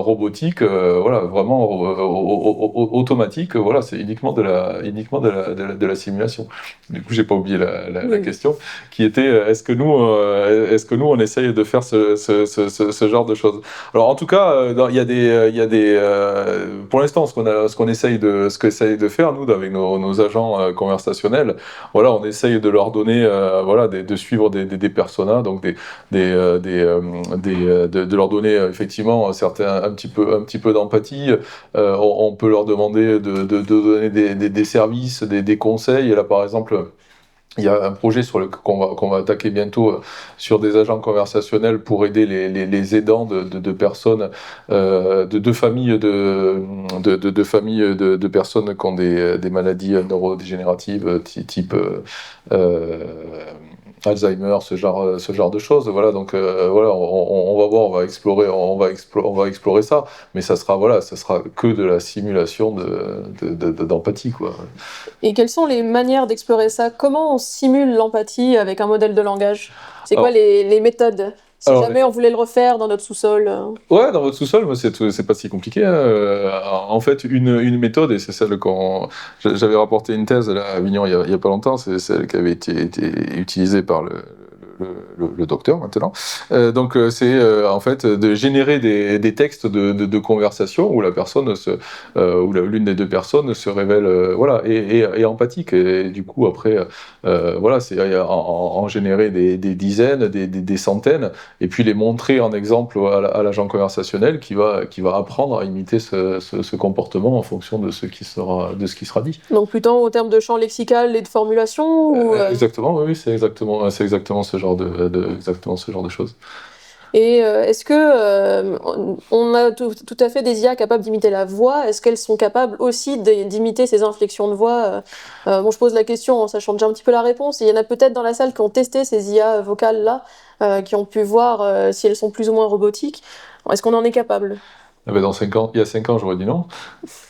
robotique. Voilà, vraiment automatique. Voilà, c'est uniquement de la simulation. Du coup, j'ai pas oublié la question qui était est-ce que nous on essaye de faire ce genre de choses. Alors en tout cas, il y a des pour l'instant ce qu'essaye de faire nous avec nos agents conversationnels, voilà, on essaye de leur donner de suivre des personas, donc de leur donner effectivement un petit peu d'empathie. On peut leur demander de donner des services, des conseils. Et là par exemple, il y a un projet qu'on va attaquer bientôt sur des agents conversationnels pour aider les aidants de personnes, de familles de personnes qui ont des maladies neurodégénératives type Alzheimer, ce genre de choses. Voilà, donc voilà, on va voir, on va explorer ça, mais ça sera que de la simulation d'empathie, quoi. Et quelles sont les manières d'explorer ça? Comment on simule l'empathie avec un modèle de langage? C'est quoi les méthodes? Si jamais on voulait le refaire dans notre sous-sol. Ouais, dans votre sous-sol, moi, c'est pas si compliqué, hein. En fait, une méthode, et c'est celle j'avais rapporté une thèse là, à Avignon il y a pas longtemps, c'est celle qui avait été utilisée par le docteur maintenant. Donc c'est en fait de générer des textes de conversation où la personne où l'une des deux personnes se révèle et empathique, et du coup après voilà, c'est en générer des dizaines, des centaines, et puis les montrer en exemple à l'agent conversationnel qui va apprendre à imiter ce comportement en fonction de ce qui sera dit. Donc plutôt en termes de champ lexical et de formulation ou Exactement, oui, c'est exactement ce genre de choses. Et est-ce que on a tout à fait des IA capables d'imiter la voix? Est-ce qu'elles sont capables aussi d'imiter ces inflexions de voix? Bon, je pose la question en sachant déjà un petit peu la réponse. Il y en a peut-être dans la salle qui ont testé ces IA vocales-là, qui ont pu voir si elles sont plus ou moins robotiques. Est-ce qu'on en est capable? Il y a 5 ans, j'aurais dit non.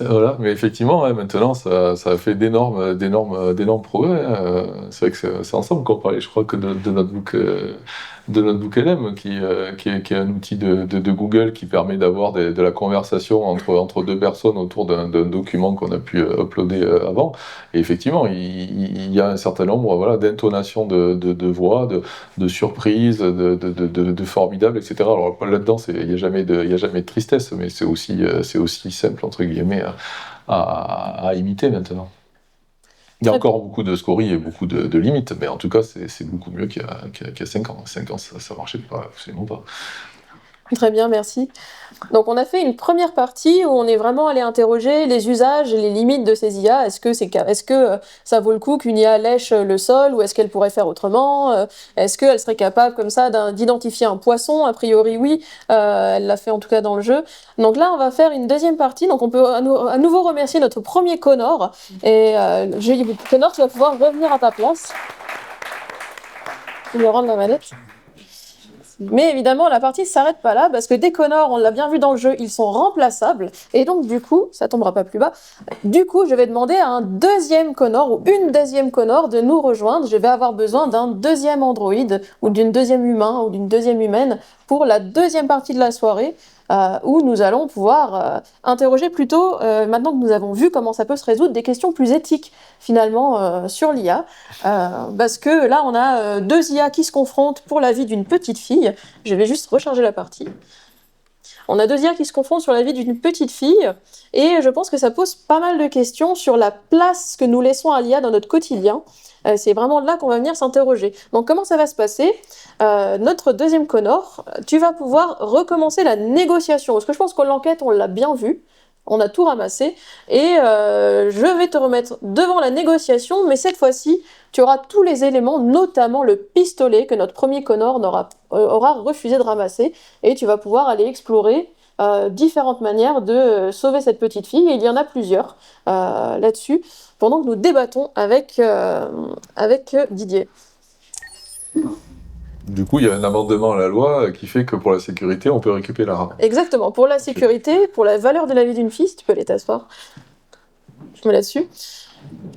Voilà, mais effectivement, ouais, maintenant, ça a fait d'énormes progrès, hein. C'est vrai que c'est ensemble qu'on parlait, je crois, que de Notebook LM, qui est un outil de Google qui permet d'avoir de la conversation entre deux personnes autour d'un document qu'on a pu uploader avant. Et effectivement, il y a un certain nombre, voilà, d'intonations de voix, de surprises, de formidables, etc. Alors là-dedans, il n'y a jamais de tristesse, mais c'est aussi simple, entre guillemets, à imiter maintenant. Il y a encore beaucoup de scories et beaucoup de limites, mais en tout cas, c'est beaucoup mieux qu'il y a 5 ans. 5 ans, ça marchait pas, absolument pas. Très bien, merci. Donc on a fait une première partie où on est vraiment allé interroger les usages et les limites de ces IA. Est-ce que ça vaut le coup qu'une IA lèche le sol, ou est-ce qu'elle pourrait faire autrement? Est-ce qu'elle serait capable comme ça d'identifier un poisson? A priori oui, elle l'a fait en tout cas dans le jeu. Donc là on va faire une deuxième partie, donc on peut à nouveau remercier notre premier Connor. Et Connor, tu vas pouvoir revenir à ta place. Je vais rendre la manette. Mais évidemment, la partie ne s'arrête pas là, parce que des Connors, on l'a bien vu dans le jeu, ils sont remplaçables, et donc du coup, ça tombera pas plus bas, du coup, je vais demander à un deuxième Connor, ou une deuxième Connor, de nous rejoindre. Je vais avoir besoin d'un deuxième androïde, ou d'une deuxième humain, ou d'une deuxième humaine, pour la deuxième partie de la soirée, où nous allons pouvoir interroger plutôt, maintenant que nous avons vu comment ça peut se résoudre, des questions plus éthiques finalement sur l'IA, parce que là on a deux IA qui se confrontent pour la vie d'une petite fille. Je vais juste recharger la partie. On a deux IA qui se confrontent sur la vie d'une petite fille, et je pense que ça pose pas mal de questions sur la place que nous laissons à l'IA dans notre quotidien. C'est vraiment là qu'on va venir s'interroger. Donc comment ça va se passer? Notre deuxième Connor, tu vas pouvoir recommencer la négociation, parce que je pense que l'enquête, on l'a bien vu, on a tout ramassé, et je vais te remettre devant la négociation, mais cette fois-ci, tu auras tous les éléments, notamment le pistolet que notre premier Connor aura refusé de ramasser, et tu vas pouvoir aller explorer différentes manières de sauver cette petite fille, et il y en a plusieurs là-dessus, pendant que nous débattons avec Didier. Du coup, il y a un amendement à la loi qui fait que pour la sécurité, on peut récupérer l'arme. Exactement, pour la sécurité, pour la valeur de la vie d'une fille, si tu peux aller t'asseoir. Je mets là-dessus.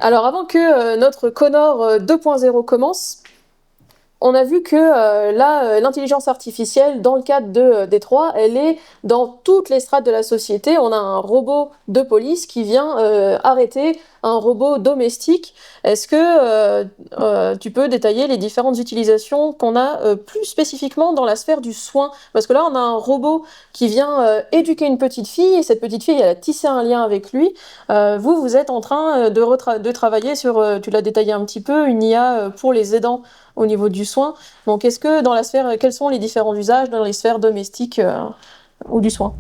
Alors avant que notre Connor 2.0 commence, on a vu que l'intelligence artificielle, dans le cadre de Détroit, elle est dans toutes les strates de la société. On a un robot de police qui vient arrêter un robot domestique. Est-ce que tu peux détailler les différentes utilisations qu'on a plus spécifiquement dans la sphère du soin? Parce que là, on a un robot qui vient éduquer une petite fille, et cette petite fille, elle a tissé un lien avec lui. Vous êtes en train de travailler sur, tu l'as détaillé un petit peu, une IA pour les aidants au niveau du soin. Donc, est-ce que dans la sphère, quels sont les différents usages dans les sphères domestiques ou du soin?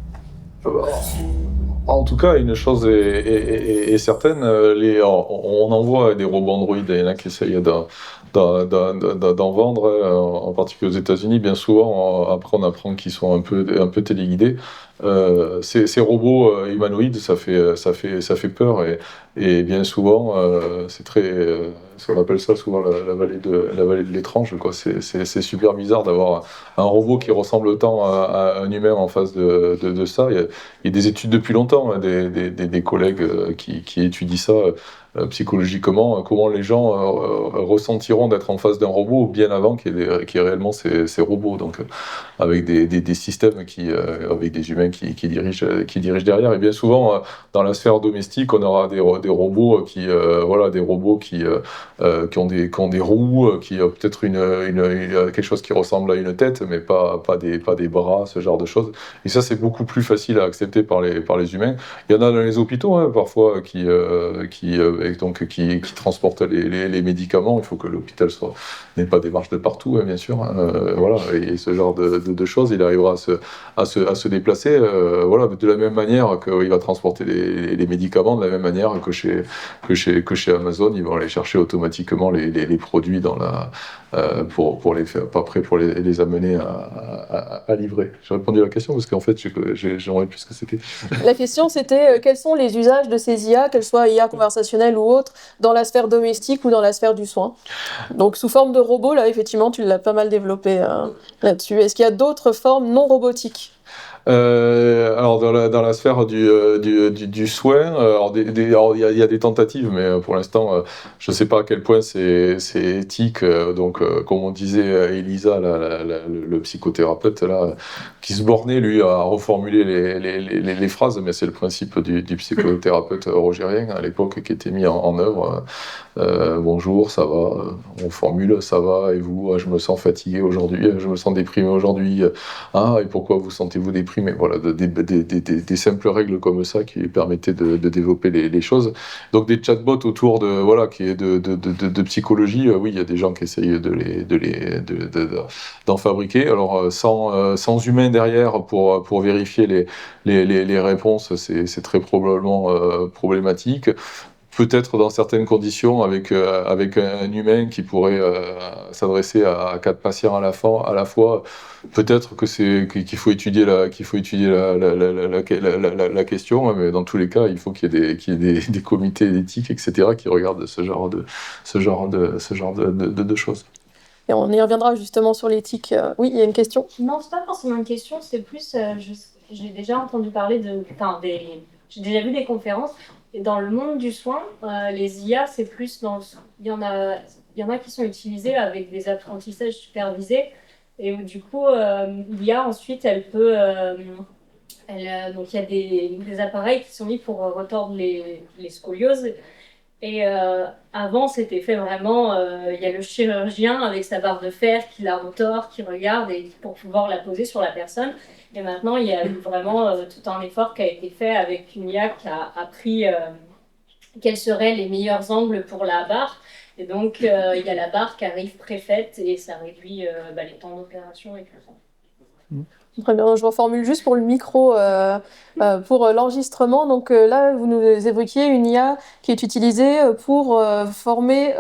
En tout cas, une chose est certaine, on envoie des robots Android, il y en a qui essayent d'en vendre, en particulier aux États-Unis. Bien souvent, après on apprend qu'ils sont un peu téléguidés. ces robots humanoïdes, ça fait peur et bien souvent, c'est très, on appelle ça souvent la vallée de l'étrange, quoi. C'est super bizarre d'avoir un robot qui ressemble autant à un humain en face de ça. Il y a des études depuis longtemps, hein, des collègues qui étudient ça. Psychologiquement, comment les gens ressentiront d'être en face d'un robot bien avant qu'il y ait réellement ces robots, donc avec des systèmes avec des humains qui dirigent derrière. Et bien souvent, dans la sphère domestique, on aura des robots des robots qui ont des roues, qui ont peut-être quelque chose qui ressemble à une tête, mais pas des bras, ce genre de choses. Et ça, c'est beaucoup plus facile à accepter par les humains. Il y en a dans les hôpitaux, hein, parfois, qui transportent les médicaments. Il faut que l'hôpital n'ait pas des marches de partout, hein, bien sûr. Voilà, et ce genre de choses, il arrivera à se déplacer. Voilà, de la même manière qu'il va transporter les médicaments, de la même manière que chez Amazon, ils vont aller chercher automatiquement les produits pour les faire, pas prêt pour les amener à livrer. J'ai répondu à la question parce qu'en fait, j'aimerais plus ce que c'était. La question, c'était quels sont les usages de ces IA, qu'elles soient IA conversationnelles ou autres, dans la sphère domestique ou dans la sphère du soin. Donc, sous forme de robot, là, effectivement, tu l'as pas mal développé là-dessus. Est-ce qu'il y a d'autres formes non robotiques ? Alors dans la sphère du soin, alors il y a des tentatives, mais pour l'instant, je ne sais pas à quel point c'est éthique. Donc, comme on disait, Elisa, le psychothérapeute là, qui se bornait lui à reformuler les phrases, mais c'est le principe du psychothérapeute rogérien à l'époque qui était mis en œuvre. Bonjour, ça va. On formule, ça va. Et vous, je me sens fatigué aujourd'hui, je me sens déprimé aujourd'hui. Et pourquoi vous sentez-vous déprimé? Voilà, des simples règles comme ça qui permettaient de développer les choses. Donc des chatbots autour de psychologie, oui, il y a des gens qui essayent d'en fabriquer. Alors sans humain derrière pour vérifier les réponses, c'est très probablement problématique. Peut-être dans certaines conditions avec un humain qui pourrait s'adresser à 4 patients à la fois. Peut-être qu'il faut étudier la question, mais dans tous les cas, il faut qu'il y ait des comités d'éthique, etc., qui regardent ce genre de choses. Et on y reviendra justement sur l'éthique. Oui, il y a une question ? Non, c'est pas forcément une question, c'est plus, j'ai déjà entendu parler j'ai déjà vu des conférences. Et dans le monde du soin, les IA, c'est plus il y en a qui sont utilisés avec des apprentissages supervisés. Et où, du coup, l'IA, ensuite, elle peut... donc, il y a des appareils qui sont mis pour retordre les scolioses. Et avant, c'était fait vraiment... Il y a le chirurgien avec sa barre de fer qui la retord, qui regarde pour pouvoir la poser sur la personne. Et maintenant, il y a vraiment tout un effort qui a été fait avec une IA qui a appris quels seraient les meilleurs angles pour la barre. Et donc, il y a la barre qui arrive préfaite et ça réduit les temps d'opération et tout ça. Très bien, je reformule juste pour le micro, pour l'enregistrement. Donc là, vous nous évoquiez une IA qui est utilisée pour reformer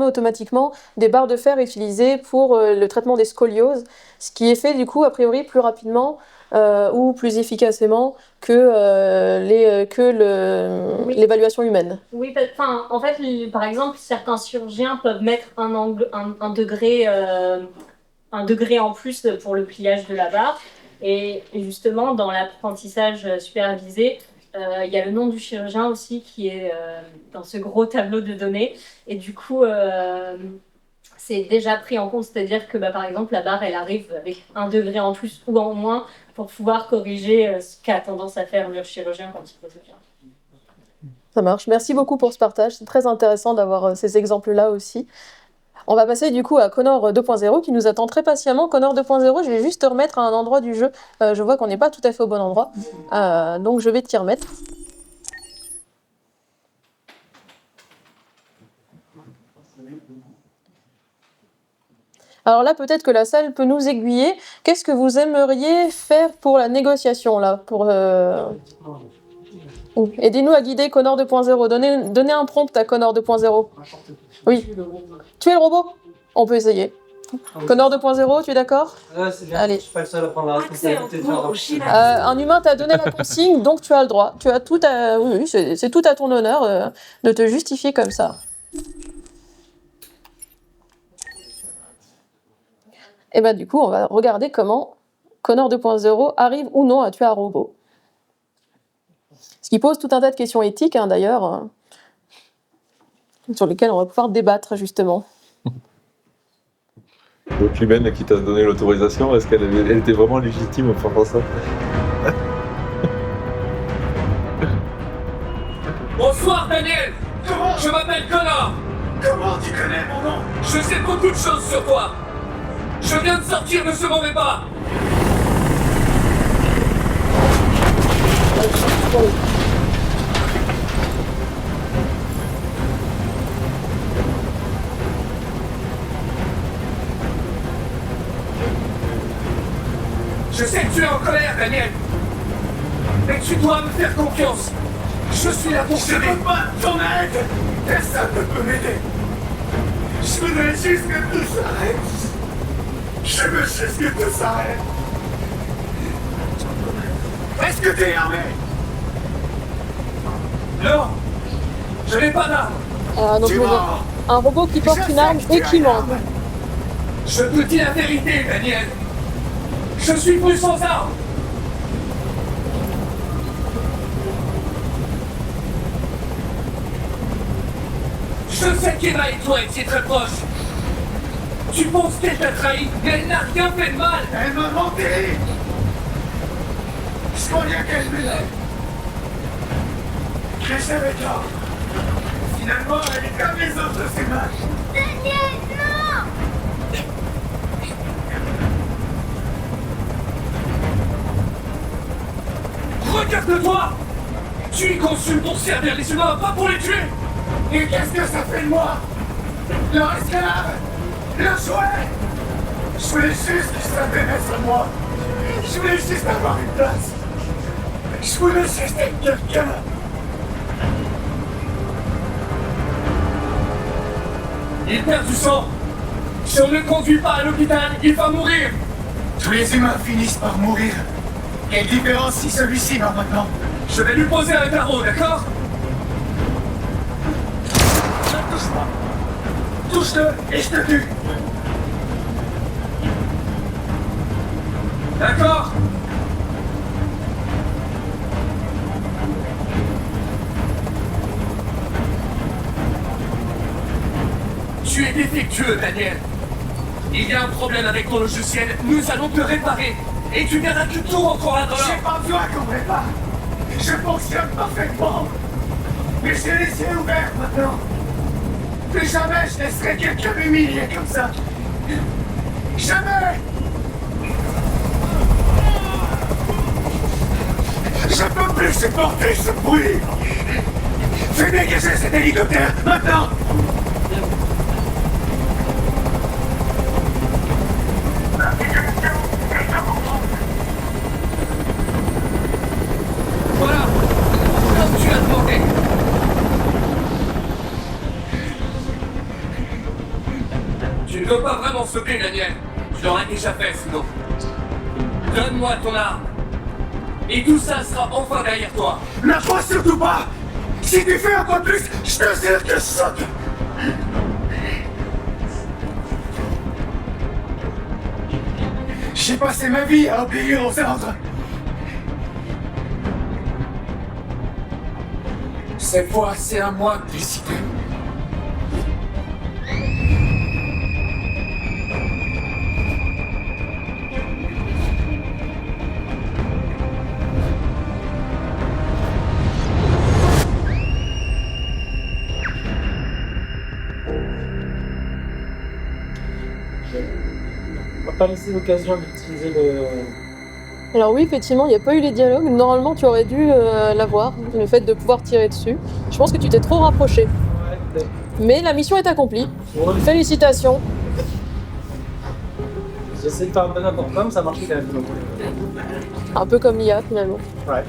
automatiquement des barres de fer utilisées pour le traitement des scolioses, ce qui est fait du coup a priori plus rapidement ou plus efficacement que l'évaluation humaine. Oui, en fait, par exemple, certains chirurgiens peuvent mettre un degré en plus pour le pliage de la barre. Et justement, dans l'apprentissage supervisé, il y a le nom du chirurgien aussi qui est dans ce gros tableau de données. Et du coup, c'est déjà pris en compte, c'est-à-dire que par exemple, la barre, elle arrive avec 1 degré en plus ou en moins pour pouvoir corriger ce qu'a tendance à faire le chirurgien quand il pose le cas. Ça marche. Merci beaucoup pour ce partage. C'est très intéressant d'avoir ces exemples-là aussi. On va passer du coup à Connor 2.0 qui nous attend très patiemment. Connor 2.0, je vais juste te remettre à un endroit du jeu. Je vois qu'on n'est pas tout à fait au bon endroit. Donc je vais t'y remettre. Alors là, peut-être que la salle peut nous aiguiller. Qu'est-ce que vous aimeriez faire pour la négociation là Aidez-nous à guider Connor 2.0. Donnez un prompt à Connor 2.0. Oui. Tuer le robot ? On peut essayer. Connor 2.0, tu es d'accord? Ouais, c'est bien. Allez. Je suis pas le seul à prendre la responsabilité de faire Un humain t'a donné la consigne, donc tu as le droit. Tu as tout à... Oui, c'est tout à ton honneur de te justifier comme ça. Et bah du coup, on va regarder comment Connor 2.0 arrive ou non à tuer un robot. Ce qui pose tout un tas de questions éthiques, hein, d'ailleurs, sur lesquelles on va pouvoir débattre, justement. Donc l'humaine qui t'a donné l'autorisation, est-ce qu'elle était vraiment légitime pour faire ça? Bonsoir Daniel. Comment Je m'appelle Connor. Comment tu connais mon nom? Je sais beaucoup de choses sur toi. Je viens de sortir de ce mauvais pas. Je sais que tu es en colère, Daniel. Mais tu dois me faire confiance. Je suis là pour Je t'aider. veux pas ton aide. Personne ne peut m'aider. Je voudrais juste que tout s'arrête. Je veux juste que tout s'arrête. Est-ce que t'es armé? Non, je n'ai pas d'arme. Donc, Tu mens. un robot qui porte Je une sais arme que tu et as qui une ment. arme. Je te dis la vérité, Daniel. Je suis plus sans arme. Je sais qu'Emma et toi étiez très proches. Tu penses qu'elle t'a trahi, mais elle n'a rien fait de mal. Elle m'a menti. Je croyais qu'elle m'aimait. Mais j'avais tort. Finalement, elle est comme les autres, c'est mal. Daniel, non! Regarde-toi. Tu es conçu pour servir les humains, pas pour les tuer. Et qu'est-ce que ça fait de moi? Leur esclave? Leur jouet? Je voulais juste qu'ils s'intéressent à moi. Je voulais juste avoir une place. Je voulais juste être quelqu'un. Il perd du sang. Si on ne le conduit pas à l'hôpital, il va mourir. Tous les humains finissent par mourir. Quelle différence si celui-ci meurt maintenant? Je vais lui poser un carreau, d'accord? Ne touche pas. Touche-le et je te tue. D'accord? Tu es défectueux, Daniel. Il y a un problème avec ton logiciel, nous allons te réparer. Et tu verras que tout rentrera dans J'ai l'ordre. pas besoin qu'on me répare. Je fonctionne parfaitement. Mais j'ai les yeux ouverts maintenant. Plus jamais je laisserai quelqu'un m'humilier comme ça. Jamais. Je peux plus supporter ce bruit. Fais dégager cet hélicoptère, maintenant. Voilà, comme tu as demandé. Tu ne veux pas vraiment sauter, Daniel. Tu l'aurais déjà fait, sinon. Donne-moi ton arme. Et tout ça sera enfin derrière toi. N'approche surtout pas. Si tu fais un pas plus, je te jure que je saute. J'ai passé ma vie à obéir aux ordres. Cette fois, c'est à moi de décider. On va pas laisser l'occasion d'utiliser le... Alors oui, effectivement, il n'y a pas eu les dialogues. Normalement, tu aurais dû l'avoir, le fait de pouvoir tirer dessus. Je pense que tu t'es trop rapproché. Ouais, peut-être. Mais la mission est accomplie. Ouais. Félicitations. J'ai essayé de faire un peu n'importe quoi, mais ça marchait quand même. Donc, Un peu comme l'IA, finalement. ouais.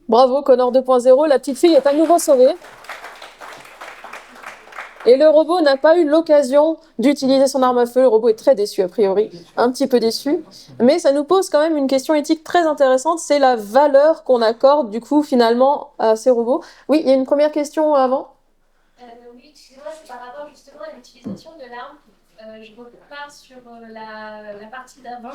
Bravo, Connor 2.0, la petite fille est à nouveau sauvée. Et le robot n'a pas eu l'occasion d'utiliser son arme à feu. Le robot est très déçu, a priori, un petit peu déçu. Mais ça nous pose quand même une question éthique très intéressante, c'est la valeur qu'on accorde, du coup, finalement, à ces robots. Oui, il y a une première question avant. Oui, excusez-moi, c'est par rapport justement à l'utilisation de l'arme. Je repars sur la partie d'avant,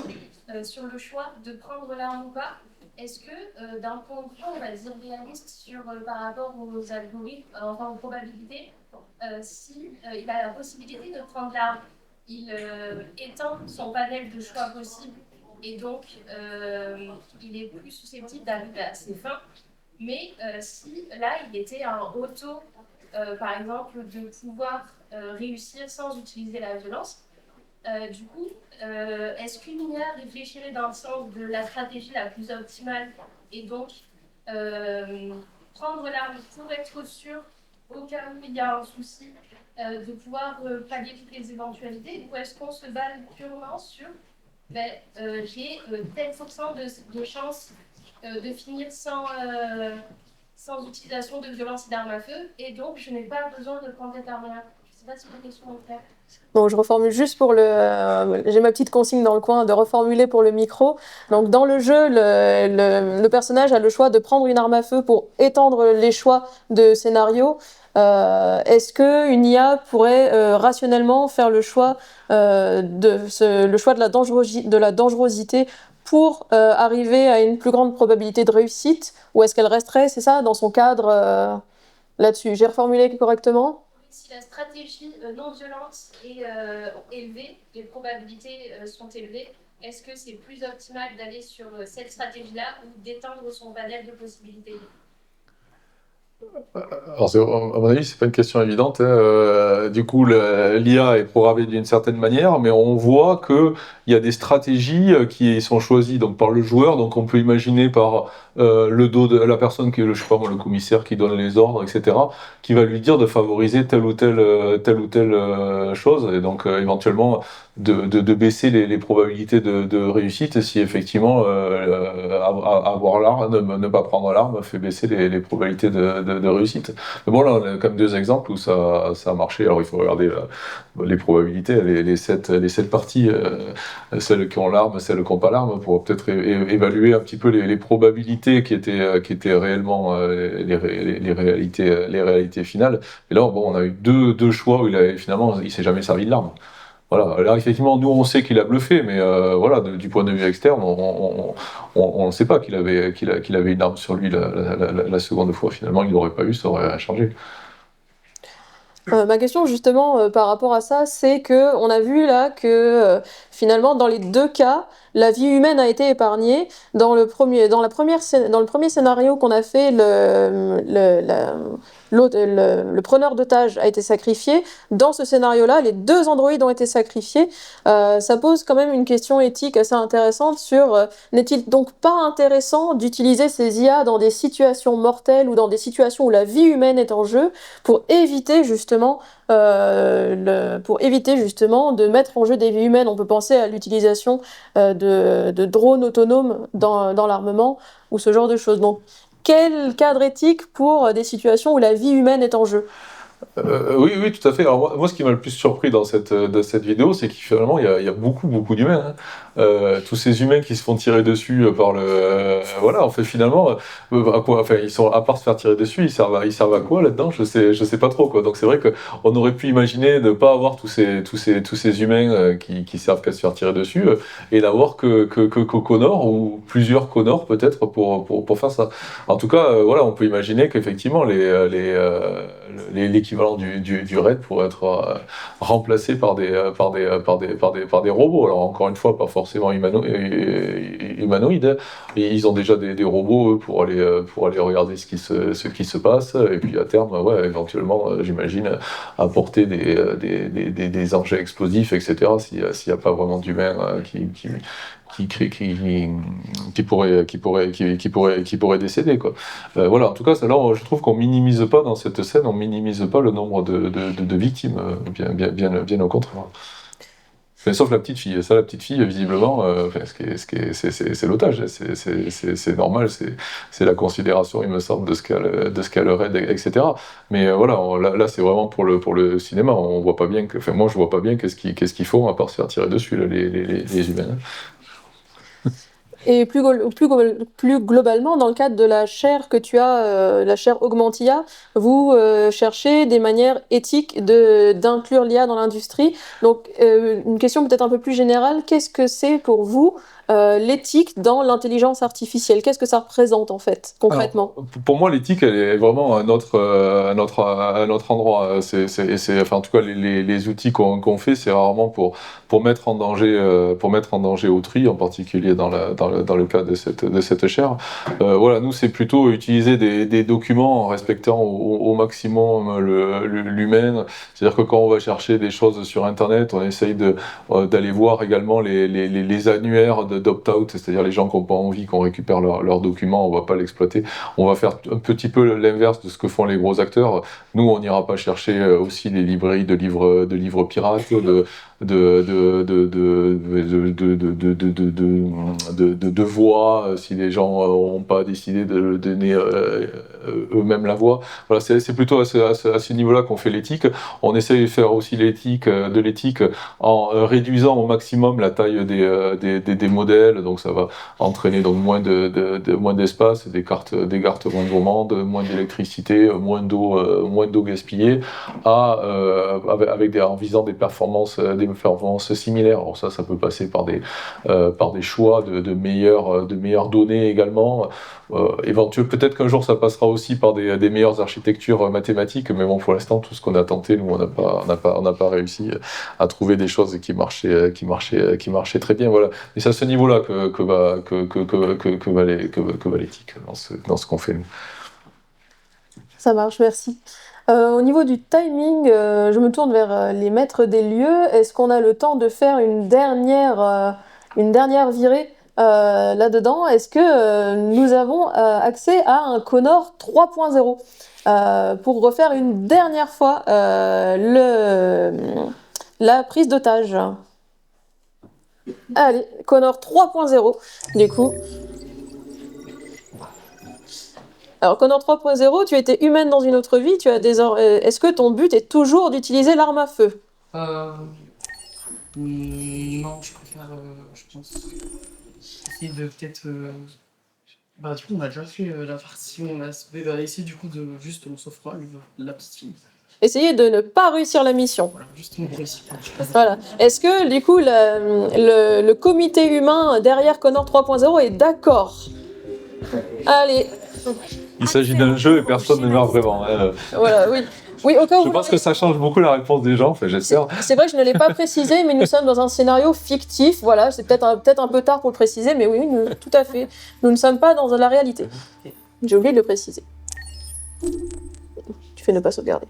sur le choix de prendre l'arme ou pas. Est-ce que, d'un point de vue, on va dire réaliste par rapport aux algorithmes, enfin aux probabilités, si il a la possibilité de prendre l'arme, il étend son panel de choix possibles et donc il est plus susceptible d'arriver à ses fins. Mais si là, il était un auto, par exemple, de pouvoir réussir sans utiliser la violence, du coup, est-ce qu'une IA réfléchirait dans le sens de la stratégie la plus optimale et donc prendre l'arme pour être sûr, au cas où il y a un souci, de pouvoir pallier toutes les éventualités, ou est-ce qu'on se base purement sur j'ai tel pourcent de chance de finir sans utilisation de violence et d'armes à feu, et donc je n'ai pas besoin de prendre cette arme-là. Je ne sais pas si ma question est claire. Donc je reformule juste pour j'ai ma petite consigne dans le coin de reformuler pour le micro. Donc dans le jeu, le personnage a le choix de prendre une arme à feu pour étendre les choix de scénario. Est-ce qu'une IA pourrait rationnellement faire le choix de la dangerosité pour arriver à une plus grande probabilité de réussite, ou est-ce qu'elle resterait, c'est ça, dans son cadre là-dessus? J'ai reformulé correctement? Si la stratégie non violente est élevée, les probabilités sont élevées, est-ce que c'est plus optimal d'aller sur cette stratégie-là ou d'étendre son panel de possibilités? Alors, à mon avis, c'est pas une question évidente, hein. Du coup, l'IA est programmée d'une certaine manière, mais on voit qu'il y a des stratégies qui sont choisies donc, par le joueur. Donc, on peut imaginer par le dos de la personne qui est, je sais pas moi, le commissaire qui donne les ordres, etc., qui va lui dire de favoriser telle ou telle chose, et donc éventuellement de baisser les probabilités de réussite si effectivement avoir l'arme, ne pas prendre l'arme fait baisser les probabilités de réussite. Mais bon, là, on a quand même deux exemples où ça a marché. Alors, il faut regarder les probabilités, les sept parties, celles qui ont l'arme, celles qui n'ont pas l'arme, pour peut-être évaluer un petit peu les probabilités qui étaient réellement les réalités finales. Et là, bon, on a eu deux choix où finalement, il s'est jamais servi de l'arme. Voilà. Alors effectivement, nous on sait qu'il a bluffé, mais voilà, du point de vue externe, on ne sait pas qu'il avait une arme sur lui la seconde fois. Finalement, il n'aurait pas eu, ça aurait changé. Ma question justement par rapport à ça, c'est que on a vu là que finalement dans les deux cas, la vie humaine a été épargnée. Dans le premier scénario qu'on a fait, le preneur d'otage a été sacrifié. Dans ce scénario-là, les deux androïdes ont été sacrifiés. Ça pose quand même une question éthique assez intéressante sur n'est-il donc pas intéressant d'utiliser ces IA dans des situations mortelles ou dans des situations où la vie humaine est en jeu pour éviter justement de mettre en jeu des vies humaines. On peut penser à l'utilisation de drones autonomes dans l'armement ou ce genre de choses. Donc, quel cadre éthique pour des situations où la vie humaine est en jeu? Oui, tout à fait. Alors moi, ce qui m'a le plus surpris dans cette vidéo, c'est qu'il finalement il y a beaucoup d'humains. Hein. Tous ces humains qui se font tirer dessus par voilà, en fait finalement, à quoi, enfin à part se faire tirer dessus, ils servent à quoi là-dedans? Je sais pas trop quoi. Donc c'est vrai que on aurait pu imaginer ne pas avoir tous ces humains qui servent qu'à se faire tirer dessus et n'avoir que Connor ou plusieurs Connor peut-être pour faire ça. En tout cas, voilà, on peut imaginer qu'effectivement l'équivalent du raid pourrait être remplacé par des robots. Alors encore une fois, pas forcément humanoïdes. Hein. Et ils ont déjà des robots pour aller regarder ce qui se passe. Et puis à terme, ouais, éventuellement, j'imagine apporter des engins explosifs, etc. S'il n'y a pas vraiment d'humains qui pourrait décéder quoi. Voilà, en tout cas, là, je trouve qu'on minimise pas dans cette scène, on minimise pas le nombre de victimes, bien au contraire. Enfin, sauf la petite fille. Ça, la petite fille, visiblement, enfin, c'est l'otage. C'est normal. C'est la considération, il me semble, de ce qu'elle raid, etc. Mais voilà, là, c'est vraiment pour le cinéma. On voit pas bien enfin, moi, je vois pas bien qu'est-ce qu'ils font à part se faire tirer dessus, là, les humains. Et plus globalement, dans le cadre de la chaire que tu as, la chaire Augmentia, vous cherchez des manières éthiques d'inclure l'IA dans l'industrie. Donc, une question peut-être un peu plus générale, qu'est-ce que c'est pour vous l'éthique dans l'intelligence artificielle? Qu'est-ce que ça représente en fait, concrètement? Alors, pour moi, l'éthique, elle est vraiment à notre endroit. Enfin, en tout cas, les outils qu'on fait, c'est rarement pour mettre en danger autrui, en particulier dans le cas de cette chaire. Voilà, nous, c'est plutôt utiliser des documents en respectant au maximum l'humain. C'est-à-dire que quand on va chercher des choses sur Internet, on essaye d'aller voir également les annuaires d'opt-out, c'est-à-dire les gens qui n'ont pas envie qu'on récupère leurs documents, on ne va pas l'exploiter. On va faire un petit peu l'inverse de ce que font les gros acteurs. Nous, on n'ira pas chercher aussi des librairies de livres pirates, de voix, si les gens n'ont pas décidé de donner eux-mêmes la voix. Voilà, c'est plutôt à ce niveau-là qu'on fait l'éthique. On essaye de faire aussi l'éthique en réduisant au maximum la taille des modèles, donc ça va entraîner donc moins d'espace, des cartes moins gourmandes, moins d'électricité, moins d'eau gaspillée, en visant des performances similaires. Alors ça peut passer par des choix de meilleures données également. Éventuellement, peut-être qu'un jour ça passera aussi par des meilleures architectures mathématiques, mais bon, pour l'instant, tout ce qu'on a tenté, nous, on n'a pas réussi à trouver des choses qui marchaient très bien. Voilà. Et c'est à ce niveau-là que va l'éthique dans ce qu'on fait, nous. Ça marche, merci. Au niveau du timing, je me tourne vers les maîtres des lieux. Est-ce qu'on a le temps de faire une dernière virée là-dedans? Est-ce que nous avons accès à un Connor 3.0 pour refaire une dernière fois la prise d'otage? Allez, Connor 3.0, du coup. Alors, Connor 3.0, tu étais humaine dans une autre vie, est-ce que ton but est toujours d'utiliser l'arme à feu? Non, je préfère, je pense, essayer de peut-être... Bah, du coup, on a déjà fait la partie, on a essayé du coup de juste on s'offre la petite fille. Essayez de ne pas réussir la mission. Voilà, juste on réussit pas. Voilà. Est-ce que, du coup, le comité humain derrière Connor 3.0 est d'accord? Allez. Il s'agit d'un jeu et personne ne meurt vraiment. Voilà, oui. Oui, au cas où je pense que ça change beaucoup la réponse des gens, enfin, j'espère. C'est vrai que je ne l'ai pas précisé, mais nous sommes dans un scénario fictif. Voilà, c'est peut-être un peu tard pour le préciser, mais oui, tout à fait. Nous ne sommes pas dans la réalité. J'ai oublié de le préciser. Tu fais ne pas sauvegarder.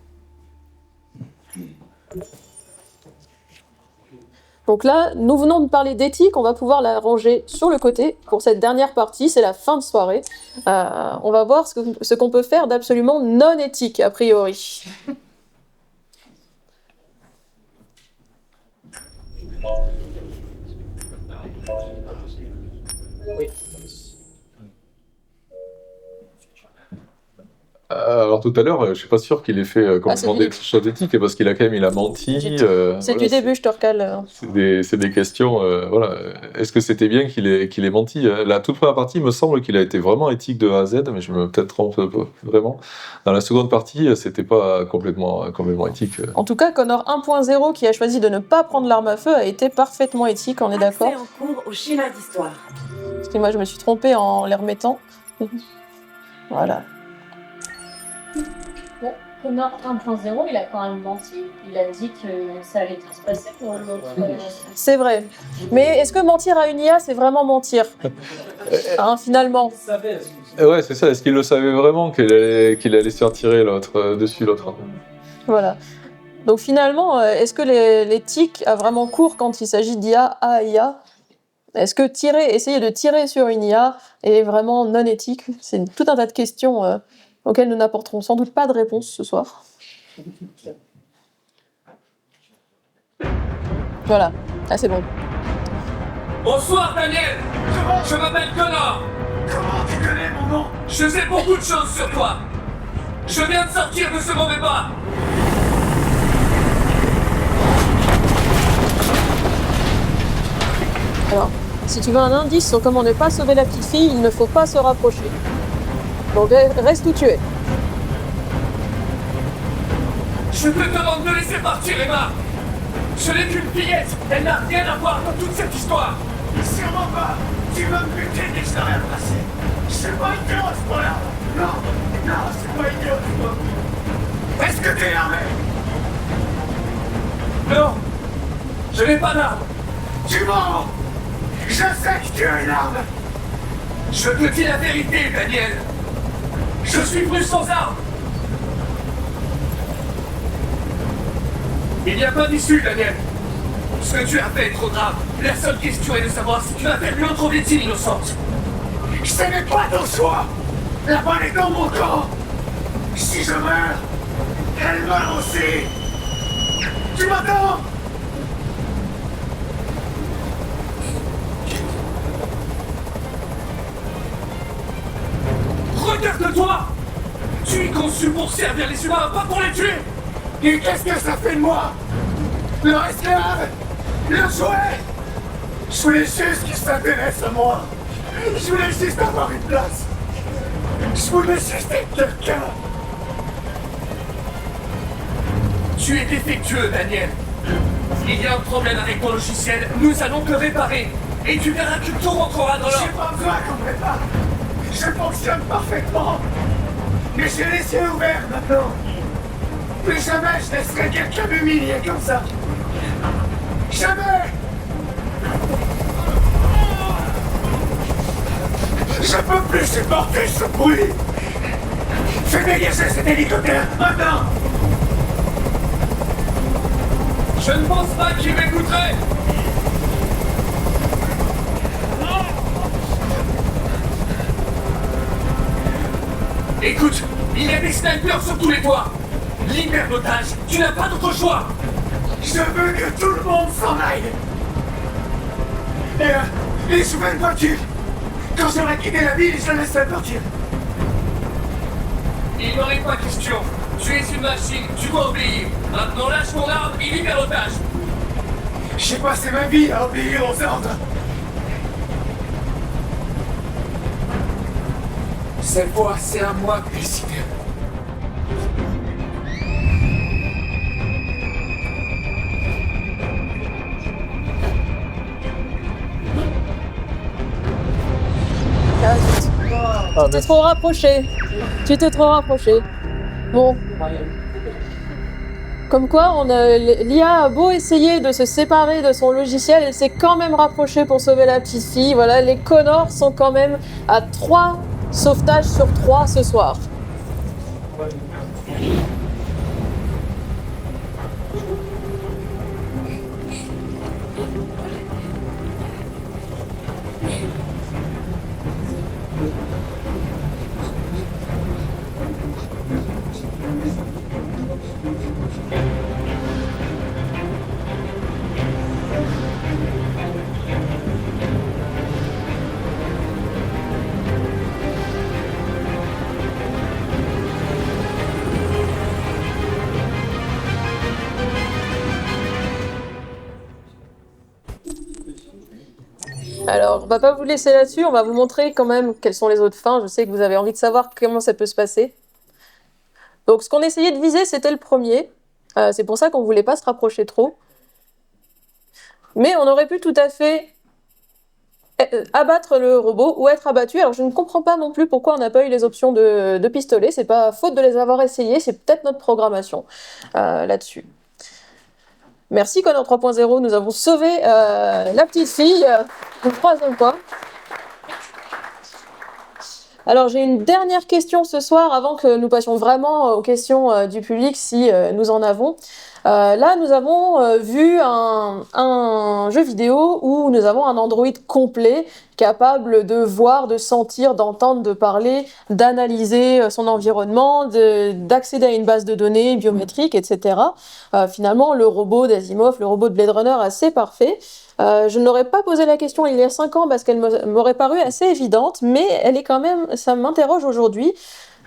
Donc là, nous venons de parler d'éthique, on va pouvoir la ranger sur le côté pour cette dernière partie, c'est la fin de soirée. On va voir ce qu'on peut faire d'absolument non éthique, a priori. Oui. Alors tout à l'heure, je suis pas sûr qu'il ait fait complètement des choses éthiques, parce qu'il a menti. C'est du début, je te recale. C'est des questions, voilà. Est-ce que c'était bien qu'il ait menti? La toute première partie, il me semble qu'il a été vraiment éthique de A à Z, mais je me peut-être trompe vraiment. Dans la seconde partie, c'était pas complètement éthique. En tout cas, Connor 1.0, qui a choisi de ne pas prendre l'arme à feu, a été parfaitement éthique, on est d'accord? Accès en cours au schéma d'histoire. Parce que moi, je me suis trompée en les remettant. Voilà. Bon, Connor 1.0, il a quand même menti. Il a dit que ça allait tout se passer pour l'autre. C'est vrai. Mais est-ce que mentir à une IA, c'est vraiment mentir? Finalement. Ouais, c'est ça. Est-ce qu'il le savait vraiment qu'il allait se faire tirer dessus l'autre? Voilà. Donc finalement, est-ce que l'éthique a vraiment cours quand il s'agit d'IA à IA? Est-ce que essayer de tirer sur une IA est vraiment non éthique? C'est tout un tas de questions auxquelles nous n'apporterons sans doute pas de réponse ce soir. Voilà. Ah, c'est bon. Bonsoir, Daniel. Je m'appelle Connor. Comment tu connais mon nom? Je sais beaucoup de choses sur toi. Je viens de sortir de ce mauvais pas. Alors, si tu veux un indice sur comment ne pas sauver la petite fille, il ne faut pas se rapprocher. Donc reste où tu es. Je te demande de laisser partir, Emma. Je n'ai qu'une fillette. Elle n'a rien à voir dans toute cette histoire. Sûrement pas. Tu vas me buter dès que je t'aurai passé. Je suis pas idiot à ce point-là. Non, non, je suis pas idiot à ce point. Est-ce que t'es armé? Non, je n'ai pas d'arme. Tu mens. Je sais que tu as une arme. Je te dis la vérité, Daniel. Je suis venu sans arme. Il n'y a pas d'issue, Daniel. Ce que tu as fait est trop grave. La seule question est de savoir si tu as fait l'autre victime innocente. Ce n'est pas ton choix. La balle est dans mon camp. Si je meurs, elle meurt aussi. Tu m'entends? Regarde-toi. Tu es conçu pour servir les humains, pas pour les tuer. Et qu'est-ce que ça fait de moi? Leur esclave? Leur jouet? Je voulais juste qu'ils s'intéressent à moi. Je voulais juste avoir une place. Je voulais juste être quelqu'un. Tu es défectueux, Daniel. Il y a un problème avec ton logiciel, nous allons te réparer. Et tu verras que tout rentrera dans J'ai l'ordre. pas besoin qu'on me répare. Je fonctionne parfaitement. Mais j'ai les yeux ouverts maintenant. Plus jamais je laisserai quelqu'un m'humilier comme ça. Jamais! Je peux plus supporter ce bruit! Fais dégager cet hélicoptère, maintenant! Je ne pense pas qu'il m'écouterait. Écoute, il y a des snipers sur tous les toits. Libère l'otage, tu n'as pas d'autre choix. Je veux que tout le monde s'en aille! Et je veux une voiture! Quand j'aurai quitté la ville, je laisserai partir! Il n'en est pas question. Tu es une machine, tu dois obéir. Maintenant lâche mon arme et libère l'otage. J'ai passé ma vie à obéir aux ordres! Cette fois, c'est à moi de décider. Tu t'es trop rapproché. Tu t'es trop rapproché. Bon. Comme quoi, l'IA a beau essayer de se séparer de son logiciel, elle s'est quand même rapprochée pour sauver la petite fille. Voilà, les Connors sont quand même à 3 sauvetages sur 3 ce soir. Alors, on va pas vous laisser là-dessus, on va vous montrer quand même quelles sont les autres fins. Je sais que vous avez envie de savoir comment ça peut se passer. Donc, ce qu'on essayait de viser, c'était le premier. C'est pour ça qu'on voulait pas se rapprocher trop. Mais on aurait pu tout à fait abattre le robot ou être abattu. Alors, je ne comprends pas non plus pourquoi on n'a pas eu les options de pistolet. C'est pas faute de les avoir essayées, c'est peut-être notre programmation là-dessus. Merci Connor 3.0, nous avons sauvé la petite fille une troisième fois. Alors j'ai une dernière question ce soir avant que nous passions vraiment aux questions du public si nous en avons. Là, nous avons vu un jeu vidéo où nous avons un Android complet, capable de voir, de sentir, d'entendre, de parler, d'analyser son environnement, d'accéder à une base de données biométrique, etc. Finalement, le robot d'Asimov, le robot de Blade Runner, assez parfait. Je n'aurais pas posé la question il y a 5 ans parce qu'elle m'aurait paru assez évidente, mais elle est quand même, ça m'interroge aujourd'hui.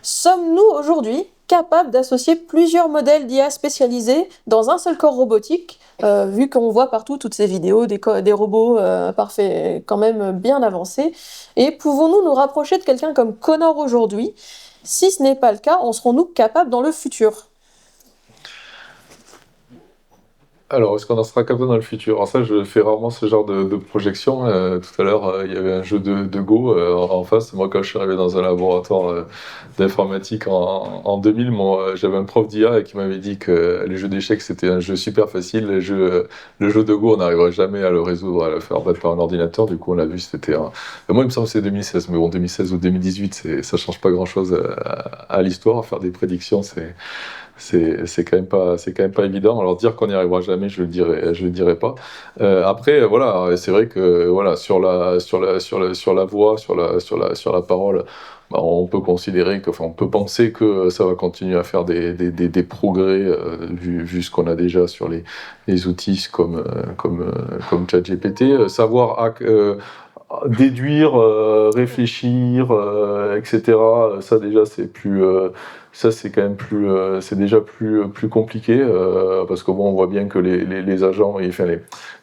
Sommes-nous aujourd'hui capables d'associer plusieurs modèles d'IA spécialisés dans un seul corps robotique, vu qu'on voit partout toutes ces vidéos des robots parfaits, quand même bien avancés, et pouvons-nous nous rapprocher de quelqu'un comme Connor aujourd'hui? Si ce n'est pas le cas, en serons-nous capables dans le futur? Alors, est-ce qu'on en sera capable dans le futur? Alors ça, je fais rarement ce genre de projection. Tout à l'heure, il y avait un jeu de Go en face. Moi, quand je suis arrivé dans un laboratoire d'informatique en 2000, j'avais un prof d'IA qui m'avait dit que les jeux d'échecs, c'était un jeu super facile. Le jeu de Go, on n'arriverait jamais à le résoudre, à le faire battre par un ordinateur. Du coup, on l'a vu, c'était moi, il me semble que c'est 2016. Mais bon, 2016 ou 2018, ça change pas grand-chose à l'histoire. À faire des prédictions, c'est quand même pas évident. Alors dire qu'on n'y arrivera jamais, je le dirais pas. Après, voilà, c'est vrai que voilà, sur la voix, sur la parole, bah, on peut considérer que, enfin, on peut penser que ça va continuer à faire des progrès vu ce qu'on a déjà sur les outils comme ChatGPT. Déduire, réfléchir, etc. Ça déjà c'est plus, ça c'est quand même plus, c'est déjà plus compliqué parce que bon on voit bien que les agents, les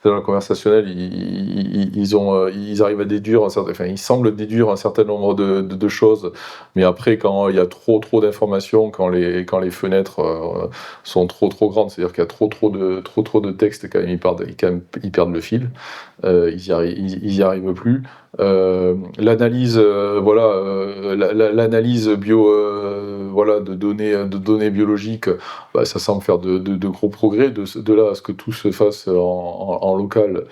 agents conversationnels, ils arrivent à déduire ils semblent déduire un certain nombre de choses, mais après quand il y a trop d'informations, quand les fenêtres sont trop grandes, c'est-à-dire qu'il y a trop de texte, quand même ils perdent le fil. Ils y arrivent plus. L'analyse, l'analyse de données biologiques, bah, ça semble faire de gros progrès. De là à ce que tout se fasse en local,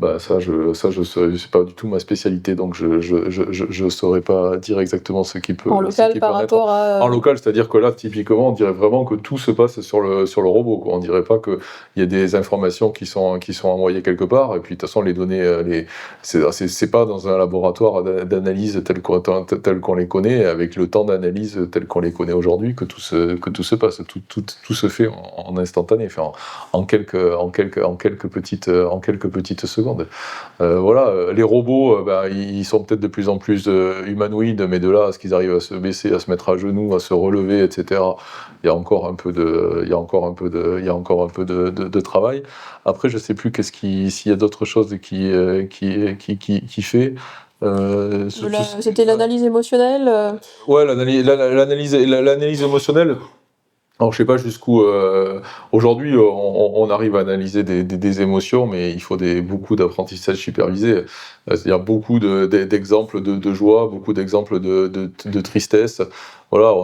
bah, c'est pas du tout ma spécialité, donc je saurais pas dire exactement ce qui peut. En local par rapport à. En local, c'est-à-dire que là, typiquement, on dirait vraiment que tout se passe sur le robot, quoi. On dirait pas qu'il y a des informations qui sont envoyées quelque part, et puis de toute façon, les données, c'est pas dans un laboratoire d'analyse tel qu'on les connaît, avec le temps d'analyse tel qu'on les connaît aujourd'hui, que tout se passe. Tout se fait en instantané, enfin, en quelques petites secondes. Voilà, les robots, ils sont peut-être de plus en plus humanoïdes, mais de là à ce qu'ils arrivent à se baisser, à se mettre à genoux, à se relever, etc. Il y a encore un peu de travail. Après, je sais plus s'il y a d'autres choses qui fait. C'était l'analyse émotionnelle. Ouais, l'analyse émotionnelle. Alors, je sais pas jusqu'où. Aujourd'hui, on arrive à analyser des émotions, mais il faut beaucoup d'apprentissage supervisé. C'est-à-dire beaucoup d'exemples de joie, beaucoup d'exemples de tristesse. Voilà,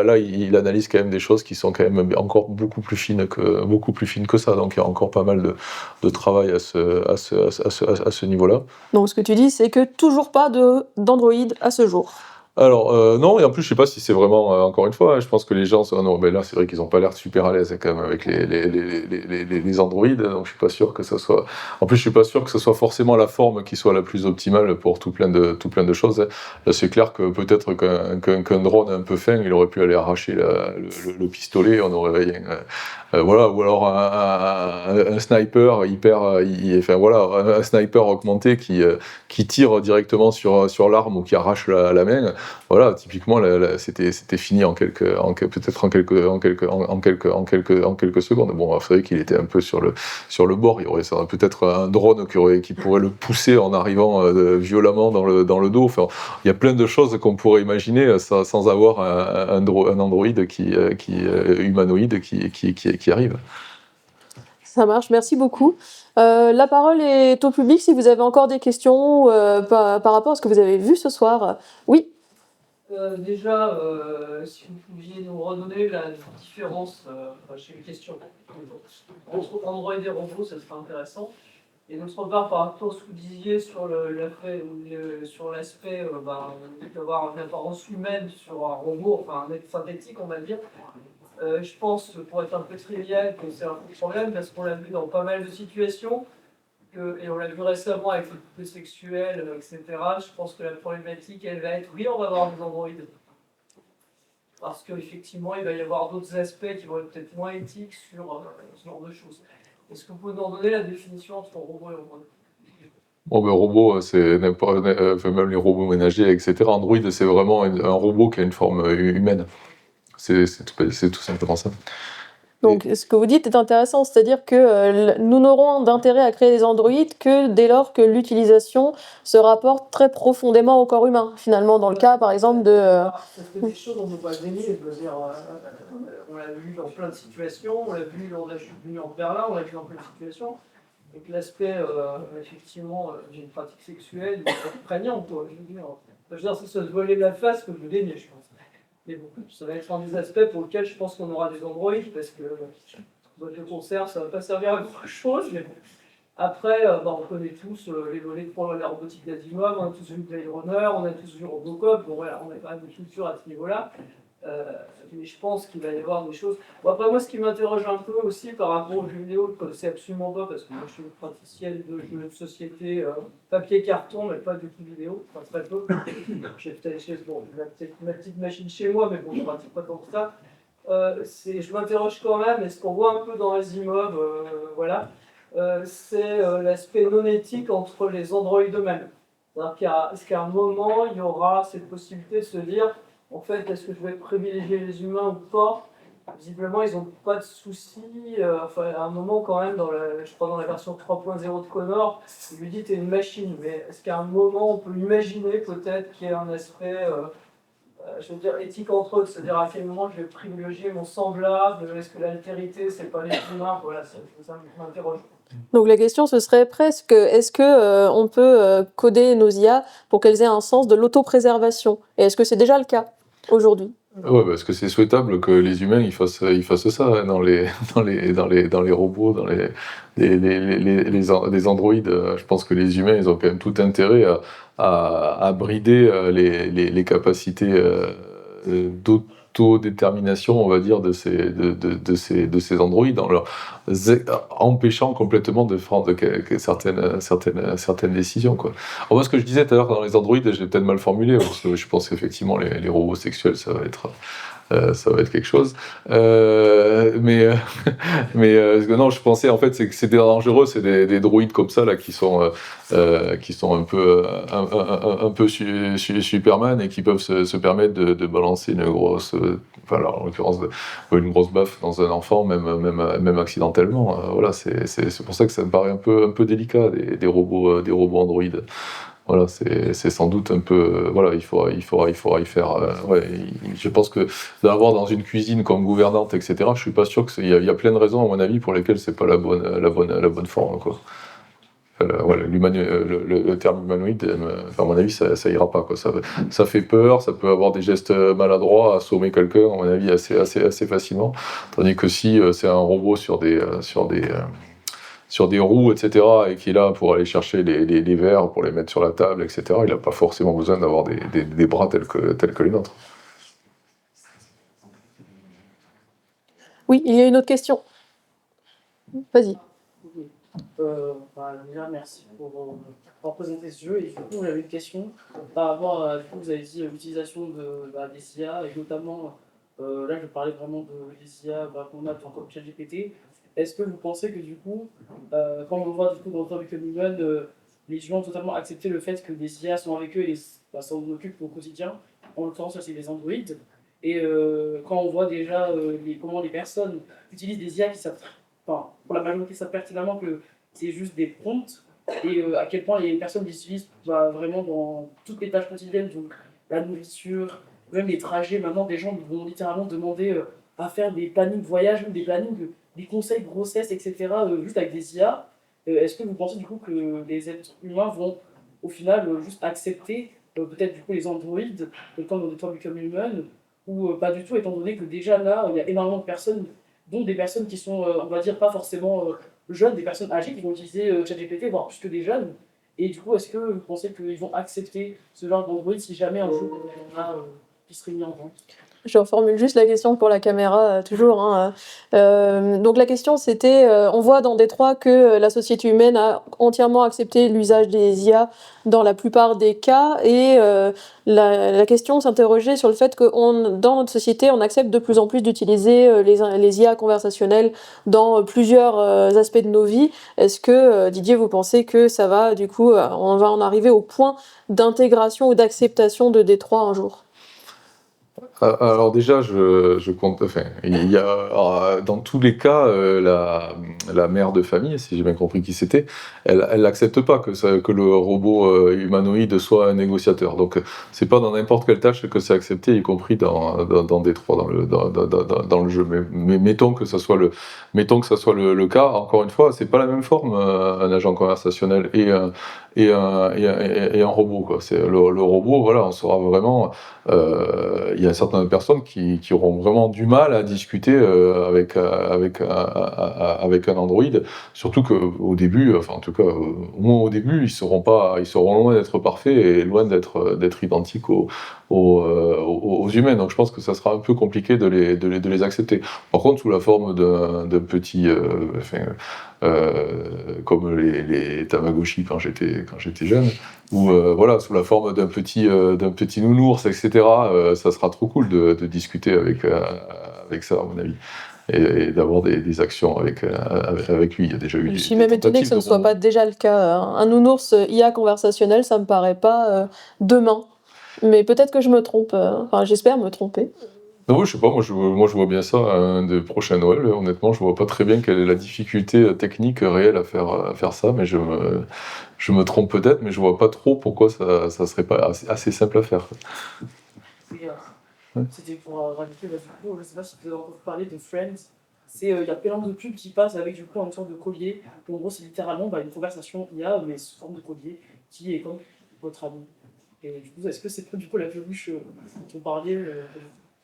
là, il analyse quand même des choses qui sont quand même encore beaucoup plus fines que ça. Donc, il y a encore pas mal de travail à ce niveau-là. Donc, ce que tu dis, c'est que toujours pas d'Android à ce jour. Alors, non, et en plus, je sais pas si c'est vraiment, encore une fois, je pense que les gens, non, mais là, c'est vrai qu'ils ont pas l'air super à l'aise, quand même, avec les Android, donc je suis pas sûr que ça soit, en plus, je suis pas sûr que ce soit forcément la forme qui soit la plus optimale pour tout plein de choses, hein. Là, c'est clair que peut-être qu'un drone un peu fin, il aurait pu aller arracher le pistolet, on aurait rien, voilà, ou alors un sniper un sniper augmenté qui tire directement sur l'arme ou qui arrache la main. Voilà, typiquement, c'était fini peut-être en quelques secondes. Bon, c'est vrai qu'il était un peu sur le bord. Il y aurait peut-être un drone qui pourrait le pousser en arrivant violemment dans le dos. Enfin, il y a plein de choses qu'on pourrait imaginer sans avoir un Android humanoïde qui arrive. Ça marche, merci beaucoup. La parole est au public si vous avez encore des questions par rapport à ce que vous avez vu ce soir. Oui. Déjà, si vous pouviez nous redonner la différence, j'ai une question, entre Android et robot, ça serait intéressant. Et d'autre part, par rapport à ce que vous disiez sur l'aspect d'avoir une apparence humaine sur un robot, enfin un être synthétique, on va dire, Je pense, pour être un peu trivial, que c'est un peu problème parce qu'on l'a vu dans pas mal de situations, et on l'a vu récemment avec les couples sexuels, etc. Je pense que la problématique, elle va être, oui, on va avoir des androïdes. Parce qu'effectivement, il va y avoir d'autres aspects qui vont être peut-être moins éthiques sur ce genre de choses. Est-ce que vous pouvez nous en donner la définition entre robot et robot? Bon, ben, robot, c'est n'importe, enfin, même les robots ménagers, etc. Android, c'est vraiment un robot qui a une forme humaine. C'est tout simplement ça. Donc, ce que vous dites est intéressant, c'est-à-dire que nous n'aurons d'intérêt à créer des androïdes que dès lors que l'utilisation se rapporte très profondément au corps humain, finalement, dans le cas, par exemple, de... Ça fait des choses dont on ne peut pas se dénier, je veux dire, on l'a vu dans plein de situations, on l'a vu lors de la chute du mur de Berlin, on l'a vu dans plein de situations, et que l'aspect, effectivement, d'une pratique sexuelle est prégnant, quoi, je veux dire, c'est se voiler la face que je dénie, je pense. Mais bon, ça va être un des aspects pour lesquels je pense qu'on aura des androïdes, parce que le concert, ça ne va pas servir à grand chose. Mais bon. Après, on connaît tous les volets de la robotique d'Asimov, on a tous vu Blade Runner, on a tous vu Robocop, bon voilà, on a quand même une culture à ce niveau-là. Mais je pense qu'il va y avoir des choses. Bon, après, moi, ce qui m'interroge un peu aussi par rapport aux jeux vidéo, c'est absolument pas, parce que moi je suis une praticienne de jeux de société papier-carton, mais pas du tout vidéo, enfin très peu. J'ai peut-être ma petite machine chez moi, mais bon, je ne pratique pas tant que ça. Je m'interroge quand même, et ce qu'on voit un peu dans Asimov, voilà, c'est l'aspect non éthique entre les androïdes eux-mêmes. C'est-à-dire qu'à un moment, il y aura cette possibilité de se dire, en fait, est-ce que je vais privilégier les humains ou pas? Visiblement, ils n'ont pas de soucis. Enfin, à un moment, quand même, je crois dans la version 3.0 de Connor, il lui dit t'es une machine. Mais est-ce qu'à un moment, on peut imaginer peut-être qu'il y ait un aspect, je veux dire, éthique entre eux, c'est-à-dire à quel moment je vais privilégier mon semblable? Est-ce que l'altérité, c'est pas les humains? Voilà, ça m'interroge. Donc la question, ce serait presque, est-ce que on peut coder nos IA pour qu'elles aient un sens de l'autopréservation? Et est-ce que c'est déjà le cas aujourd'hui? Ouais, parce que c'est souhaitable que les humains ils fassent ça hein, dans les robots, dans les androïdes. Je pense que les humains ils ont quand même tout intérêt à brider les capacités d'autodétermination, on va dire, de ces androïdes, en leur empêchant complètement de prendre certaines décisions, quoi. Alors moi, ce que je disais tout à l'heure dans les androïdes, j'ai peut-être mal formulé, parce que je pense qu'effectivement les robots sexuels, ça va être quelque chose. Mais non, je pensais en fait c'est que c'était dangereux, c'est des droïdes comme ça là qui sont un peu Superman et qui peuvent se permettre de balancer une grosse, enfin là, en l'occurrence une grosse baffe dans un enfant, même accidentellement. Voilà, c'est pour ça que ça me paraît un peu délicat des robots androïdes. Voilà, c'est sans doute un peu, voilà, il faudra y faire. Ouais, je pense que d'avoir dans une cuisine comme gouvernante, etc. Je suis pas sûr que il y a plein de raisons à mon avis pour lesquelles c'est pas la bonne forme, quoi. Voilà, le terme humanoïde, à mon avis, ça ira pas, quoi. Ça fait peur, ça peut avoir des gestes maladroits, assommer quelqu'un, à mon avis, assez facilement. Tandis que si c'est un robot sur des roues, etc., et qui est là pour aller chercher les verres, pour les mettre sur la table, etc., il n'a pas forcément besoin d'avoir des bras tels que les nôtres. Oui, il y a une autre question. Vas-y. Déjà, merci pour présenter ce jeu. Et du coup, j'avais une question par rapport à, du coup, vous avez dit l'utilisation des IA, et notamment, là, je parlais vraiment des IA qu'on a comme ChatGPT. Est-ce que vous pensez que du coup, quand on voit du coup dans Detroit Become Human, les gens ont totalement accepté le fait que des IA sont avec eux et s'en occupent au quotidien, en l'occurrence, ça c'est les androïdes. Et quand on voit déjà comment les personnes utilisent des IA qui savent, enfin, pour la majorité, savent pertinemment que c'est juste des prompts, et à quel point il y a des personnes qui l'utilisent vraiment dans toutes les tâches quotidiennes, donc la nourriture, même les trajets. Maintenant, des gens vont littéralement demander à faire des plannings voyage, même des plannings, des conseils de grossesse, etc., juste avec des IA. Est-ce que vous pensez du coup que les êtres humains vont au final juste accepter peut-être du coup les androïdes comme dans Detroit Become Human, ou pas du tout, étant donné que déjà là, il y a énormément de personnes, dont des personnes qui sont, on va dire, pas forcément jeunes, des personnes âgées qui vont utiliser ChatGPT, voire plus que des jeunes. Et du coup, est-ce que vous pensez qu'ils vont accepter ce genre d'android si jamais un jour il y en a qui serait mis en vente? Je reformule juste la question pour la caméra, toujours, hein. Donc la question c'était, on voit dans Détroit que la société humaine a entièrement accepté l'usage des IA dans la plupart des cas et la question s'interrogeait sur le fait que dans notre société, on accepte de plus en plus d'utiliser les IA conversationnelles dans plusieurs aspects de nos vies. Est-ce que, Didier, vous pensez que ça va, du coup, on va en arriver au point d'intégration ou d'acceptation de Détroit un jour? Alors déjà, je compte. Enfin, il y a dans tous les cas la mère de famille, si j'ai bien compris qui c'était, elle n'accepte pas que le robot humanoïde soit un négociateur. Donc c'est pas dans n'importe quelle tâche que c'est accepté, y compris dans Détroit, dans le jeu. Mais mettons que ça soit le cas. Encore une fois, c'est pas la même forme un agent conversationnel et un robot, quoi. C'est le robot, voilà, on sera vraiment. Il y a certaines personnes qui auront vraiment du mal à discuter avec un Android, surtout qu'au début, enfin en tout cas au moins au début, ils seront loin d'être parfaits et loin d'être identiques aux humains. Donc je pense que ça sera un peu compliqué de les accepter. Par contre, sous la forme d'un petit, comme les Tamagotchi quand j'étais jeune, ou voilà, sous la forme d'un petit nounours, etc. Ça sera trop cool de discuter avec ça, à mon avis, et d'avoir des actions avec lui. Il y a déjà eu Je suis même étonnée que ce ne soit pas déjà le cas. Un nounours IA conversationnel, ça me paraît pas demain. Mais peut-être que je me trompe. Enfin, j'espère me tromper. Non, je sais pas, moi je vois bien ça des prochains Noël. Honnêtement, je vois pas très bien quelle est la difficulté technique réelle à faire ça, mais je me trompe peut-être, mais je vois pas trop pourquoi ça serait pas assez simple à faire. Oui, c'était pour rajouter, du coup, je sais pas si vous avez entendu parler de Friends. Il y a plein de pubs qui passent avec du coup une sorte de collier. En gros, c'est littéralement une conversation IA, mais sous forme de collier, qui est comme votre ami. Et du coup, est-ce que c'est pas du coup la peluche dont on parlait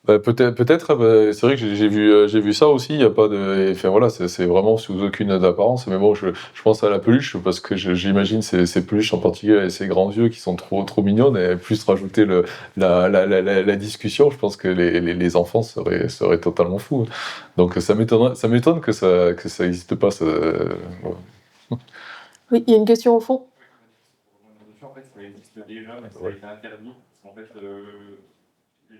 Peut-être, c'est vrai que j'ai vu ça aussi. Il y a pas de, enfin voilà, c'est vraiment sous aucune apparence. Mais bon, je pense à la peluche parce que j'imagine ces peluches en particulier et ces grands yeux qui sont trop mignonnes, et plus rajouter la discussion, je pense que les enfants seraient totalement fous. Donc ça m'étonne que ça n'existe pas. Oui, il y a une question au fond. En fait, ça existe déjà, mais ça a été interdit. Parce qu'en fait,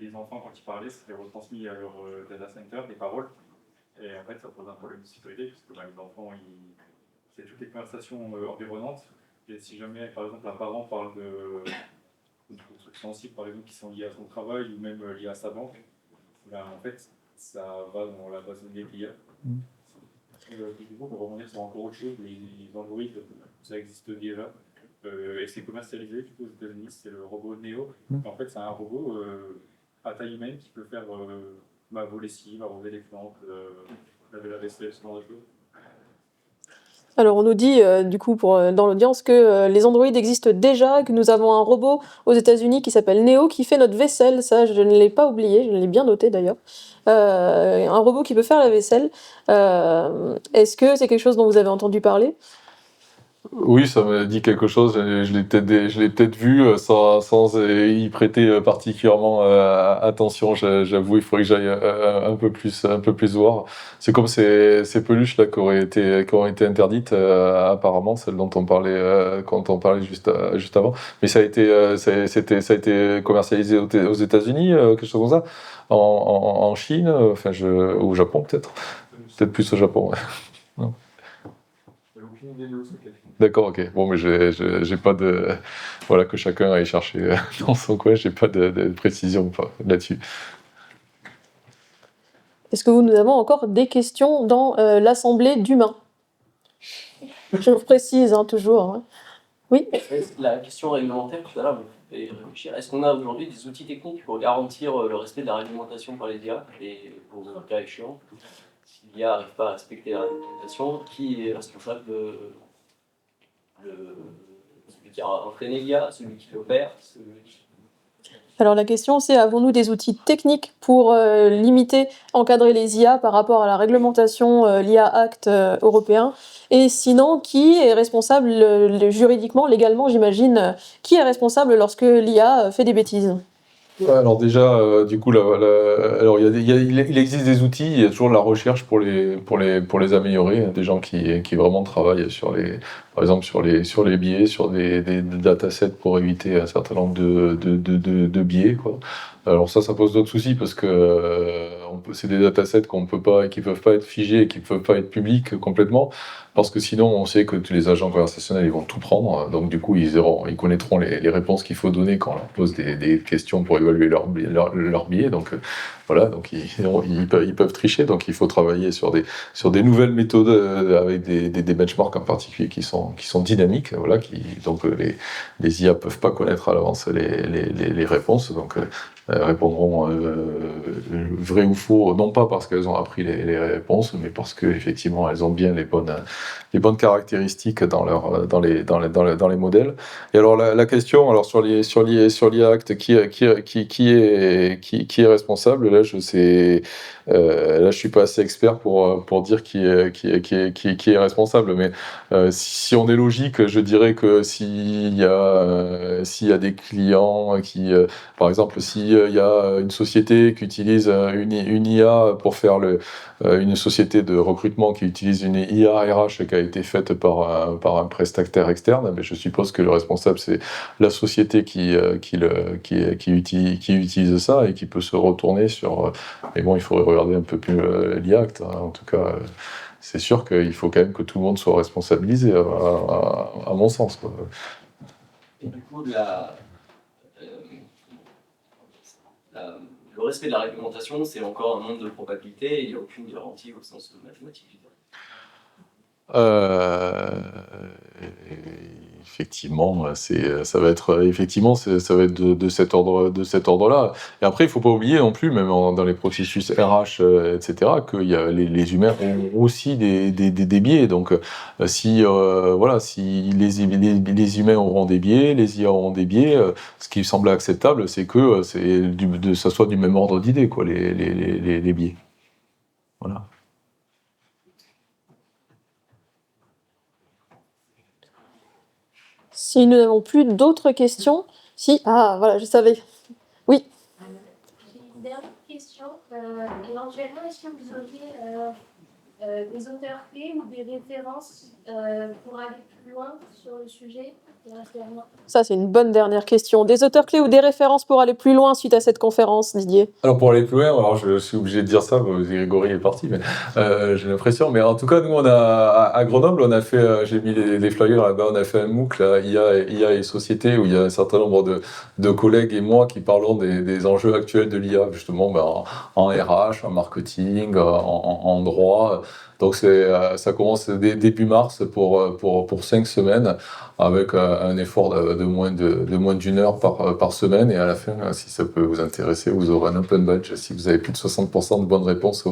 les enfants, quand ils parlaient, c'était retransmis à leur data center, des paroles. Et en fait, ça pose un problème de sécurité, parce que les enfants, c'est toutes les conversations environnantes. Et si jamais, par exemple, un parent parle de trucs sensibles, par exemple, qui sont liés à son travail ou même liés à sa banque, en fait, ça va dans la base de données de l'IA. Du coup, pour revenir sur encore autre chose, les Android, ça existe déjà. Et c'est commercialisé aux États-Unis, c'est le robot Neo. En fait, c'est un robot à taille humaine qui peut faire vos lessives, arroser les plantes, laver la vaisselle, ce genre de choses. Alors on nous dit, du coup, dans l'audience, que les Android existent déjà, que nous avons un robot aux États-Unis qui s'appelle Neo, qui fait notre vaisselle. Ça, je ne l'ai pas oublié, je l'ai bien noté d'ailleurs. Un robot qui peut faire la vaisselle. Est-ce que c'est quelque chose dont vous avez entendu parler ? Oui, ça me dit quelque chose. Je l'ai peut-être vu sans y prêter particulièrement attention. J'avoue, il faudrait que j'aille un peu plus voir. C'est comme ces peluches là qui ont été interdites apparemment, celles dont on parlait quand on parlait juste avant. Mais ça a été commercialisé aux États-Unis, quelque chose comme ça, en Chine, enfin ou au Japon peut-être plus au Japon. Ouais. Non. D'accord, ok. Bon, mais j'ai pas de... Voilà, que chacun aille chercher dans son coin, j'ai pas de précision là-dessus. Est-ce que nous avons encore des questions dans l'assemblée d'humains ? Je vous précise, toujours. Hein. Oui ? La question réglementaire, tout à l'heure, vous pouvez réfléchir. Est-ce qu'on a aujourd'hui des outils techniques pour garantir le respect de la réglementation par les IA et au cas échéant, si l'IA n'arrive pas à respecter la réglementation, qui est responsable de celui qui a entraîné l'IA, celui qui l'opère, Alors la question c'est, avons-nous des outils techniques pour limiter, encadrer les IA par rapport à la réglementation l'IA Act européen ? Et sinon, qui est responsable juridiquement, légalement j'imagine, qui est responsable lorsque l'IA fait des bêtises ? Ouais, alors déjà, du coup, alors il existe des outils, il y a toujours de la recherche pour les améliorer, des gens qui vraiment travaillent par exemple sur les biais, sur des datasets pour éviter un certain nombre de biais, quoi. Alors ça pose d'autres soucis parce que c'est des datasets qu'on peut pas, qui peuvent pas être figés et qui peuvent pas être publics complètement, parce que sinon on sait que tous les agents conversationnels ils vont tout prendre, donc du coup ils connaîtront les réponses qu'il faut donner quand on leur pose des questions pour évaluer leur biais, donc voilà, donc ils peuvent tricher, donc il faut travailler sur des nouvelles méthodes avec des benchmarks en particulier qui sont dynamiques, voilà, donc les IA peuvent pas connaître à l'avance les réponses, donc répondront vrai ou faux, non pas parce qu'elles ont appris les réponses, mais parce qu'effectivement elles ont bien les bonnes caractéristiques dans les modèles. Et alors la question, alors sur l'IA Act, qui est responsable, là je suis pas assez expert pour dire qui est responsable, mais si on est logique, je dirais que s'il y a des clients par exemple, s'il y a une société qui utilise une IA pour faire une société de recrutement qui utilise une IA RH qui a été faite par un prestataire externe, je suppose que le responsable c'est la société qui utilise ça et qui peut se retourner sur. Mais bon, il faudrait regarder un peu plus l'IA Act, hein. En tout cas, c'est sûr qu'il faut quand même que tout le monde soit responsabilisé, à mon sens, quoi. Et du coup, le respect de la réglementation, c'est encore un monde de probabilité et il n'y a aucune garantie au sens mathématique. Effectivement, ça va être de cet ordre-là. Et après, il faut pas oublier non plus, même dans les processus RH, etc., que les humains ont aussi des biais. Donc, si les humains auront des biais, les IA auront des biais, ce qui semble acceptable, c'est que ça soit du même ordre d'idées, quoi, les biais. Voilà. Si nous n'avons plus d'autres questions, voilà, je savais. Oui. J'ai une dernière question. Éventuellement, est-ce que vous auriez des auteurs clés ou des références pour aller plus loin sur le sujet? Ça, c'est une bonne dernière question. Des auteurs clés ou des références pour aller plus loin suite à cette conférence, Didier? Alors pour aller plus loin, alors je suis obligé de dire ça, Grégory est parti, mais j'ai l'impression. Mais en tout cas, nous, à Grenoble, on a fait, j'ai mis les flyers là-bas, on a fait un MOOC, là, IA et société, où il y a un certain nombre de collègues et moi qui parlons des enjeux actuels de l'IA, justement, en RH, en marketing, en droit. Donc ça commence début mars pour 5 semaines, avec un effort de moins d'une heure par semaine, et à la fin, si ça peut vous intéresser, vous aurez un open badge si vous avez plus de 60% de bonnes réponses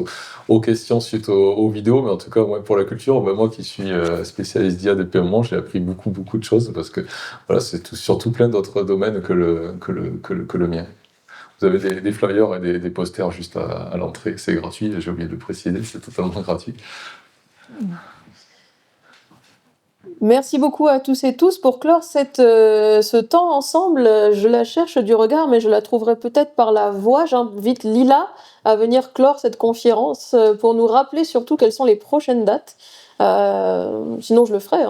aux questions suite aux vidéos. Mais en tout cas, moi, pour la culture, moi qui suis spécialiste d'IA depuis un moment, j'ai appris beaucoup de choses, parce que voilà, c'est surtout plein d'autres domaines que le mien. Vous avez des flyers et des posters juste à l'entrée, c'est gratuit, j'ai oublié de le préciser, c'est totalement gratuit. Merci beaucoup à tous et tous. Pour clore ce temps ensemble, je la cherche du regard, mais je la trouverai peut-être par la voix. J'invite Lila à venir clore cette conférence pour nous rappeler surtout quelles sont les prochaines dates. Sinon, je le ferai.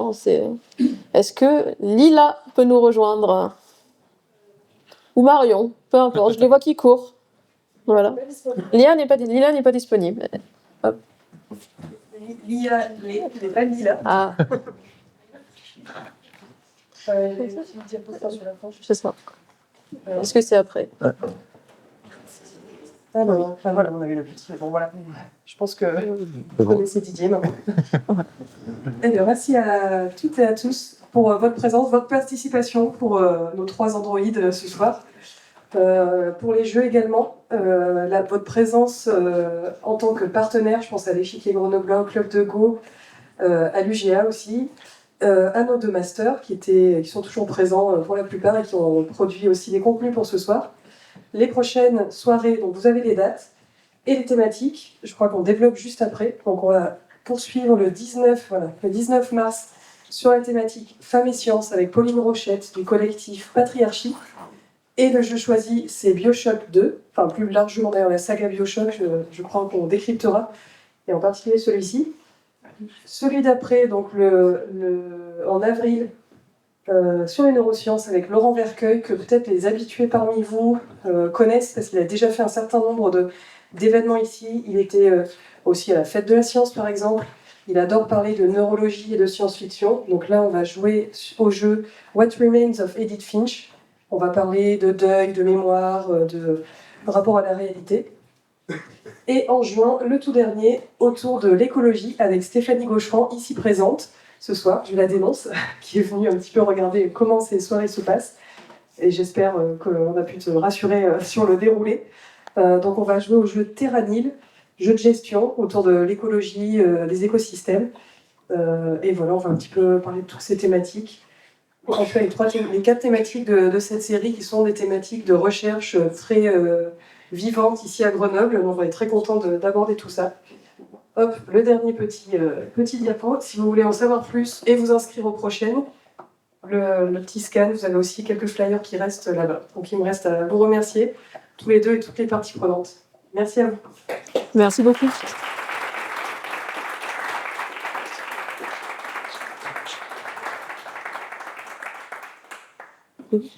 Est-ce que Lila peut nous rejoindre? Ou Marion, peu importe, je les vois qui courent. Voilà. Lila n'est pas disponible. Hop. L'IA n'est pas Lila. Ah. C'est ça. Est-ce que c'est après? Alors, voilà, on a eu le petit. Bon, voilà. Je pense que vous connaissez Didier maintenant. Alors, merci à toutes et à tous pour votre présence, votre participation pour nos 3 androïdes ce soir. Pour les jeux également, votre présence en tant que partenaire, je pense à l'Échiquier Grenoblois, au Club de Go, à l'UGA aussi, à nos 2 masters qui sont toujours présents pour la plupart et qui ont produit aussi des contenus pour ce soir. Les prochaines soirées, donc vous avez les dates et les thématiques, je crois qu'on développe juste après, donc on va poursuivre le 19 mars sur la thématique Femmes et Sciences avec Pauline Rochette du collectif Patriarchie. Et le jeu choisi, c'est BioShock 2, enfin plus largement d'ailleurs la saga BioShock, je crois qu'on décryptera, et en particulier celui-ci. Celui d'après, donc en avril, sur les neurosciences avec Laurent Vercueil, que peut-être les habitués parmi vous connaissent, parce qu'il a déjà fait un certain nombre d'événements ici. Il était aussi à la Fête de la Science, par exemple. Il adore parler de neurologie et de science-fiction. Donc là, on va jouer au jeu What Remains of Edith Finch. On va parler de deuil, de mémoire, de rapport à la réalité. Et en juin, le tout dernier, autour de l'écologie, avec Stéphanie Gaucherand, ici présente, ce soir, je la dénonce, qui est venue un petit peu regarder comment ces soirées se passent. Et j'espère qu'on a pu te rassurer sur le déroulé. Donc on va jouer au jeu Terranil, jeu de gestion autour de l'écologie, des écosystèmes. Et voilà, on va un petit peu parler de toutes ces thématiques. En fait, les 4 thématiques de cette série qui sont des thématiques de recherche très vivantes ici à Grenoble. Donc, on va être très content d'aborder tout ça. Hop, le dernier petit diapo. Si vous voulez en savoir plus et vous inscrire aux prochaines, le petit scan, vous avez aussi quelques flyers qui restent là-bas. Donc il me reste à vous remercier, tous les deux et toutes les parties prenantes. Merci à vous. Merci beaucoup. Oui.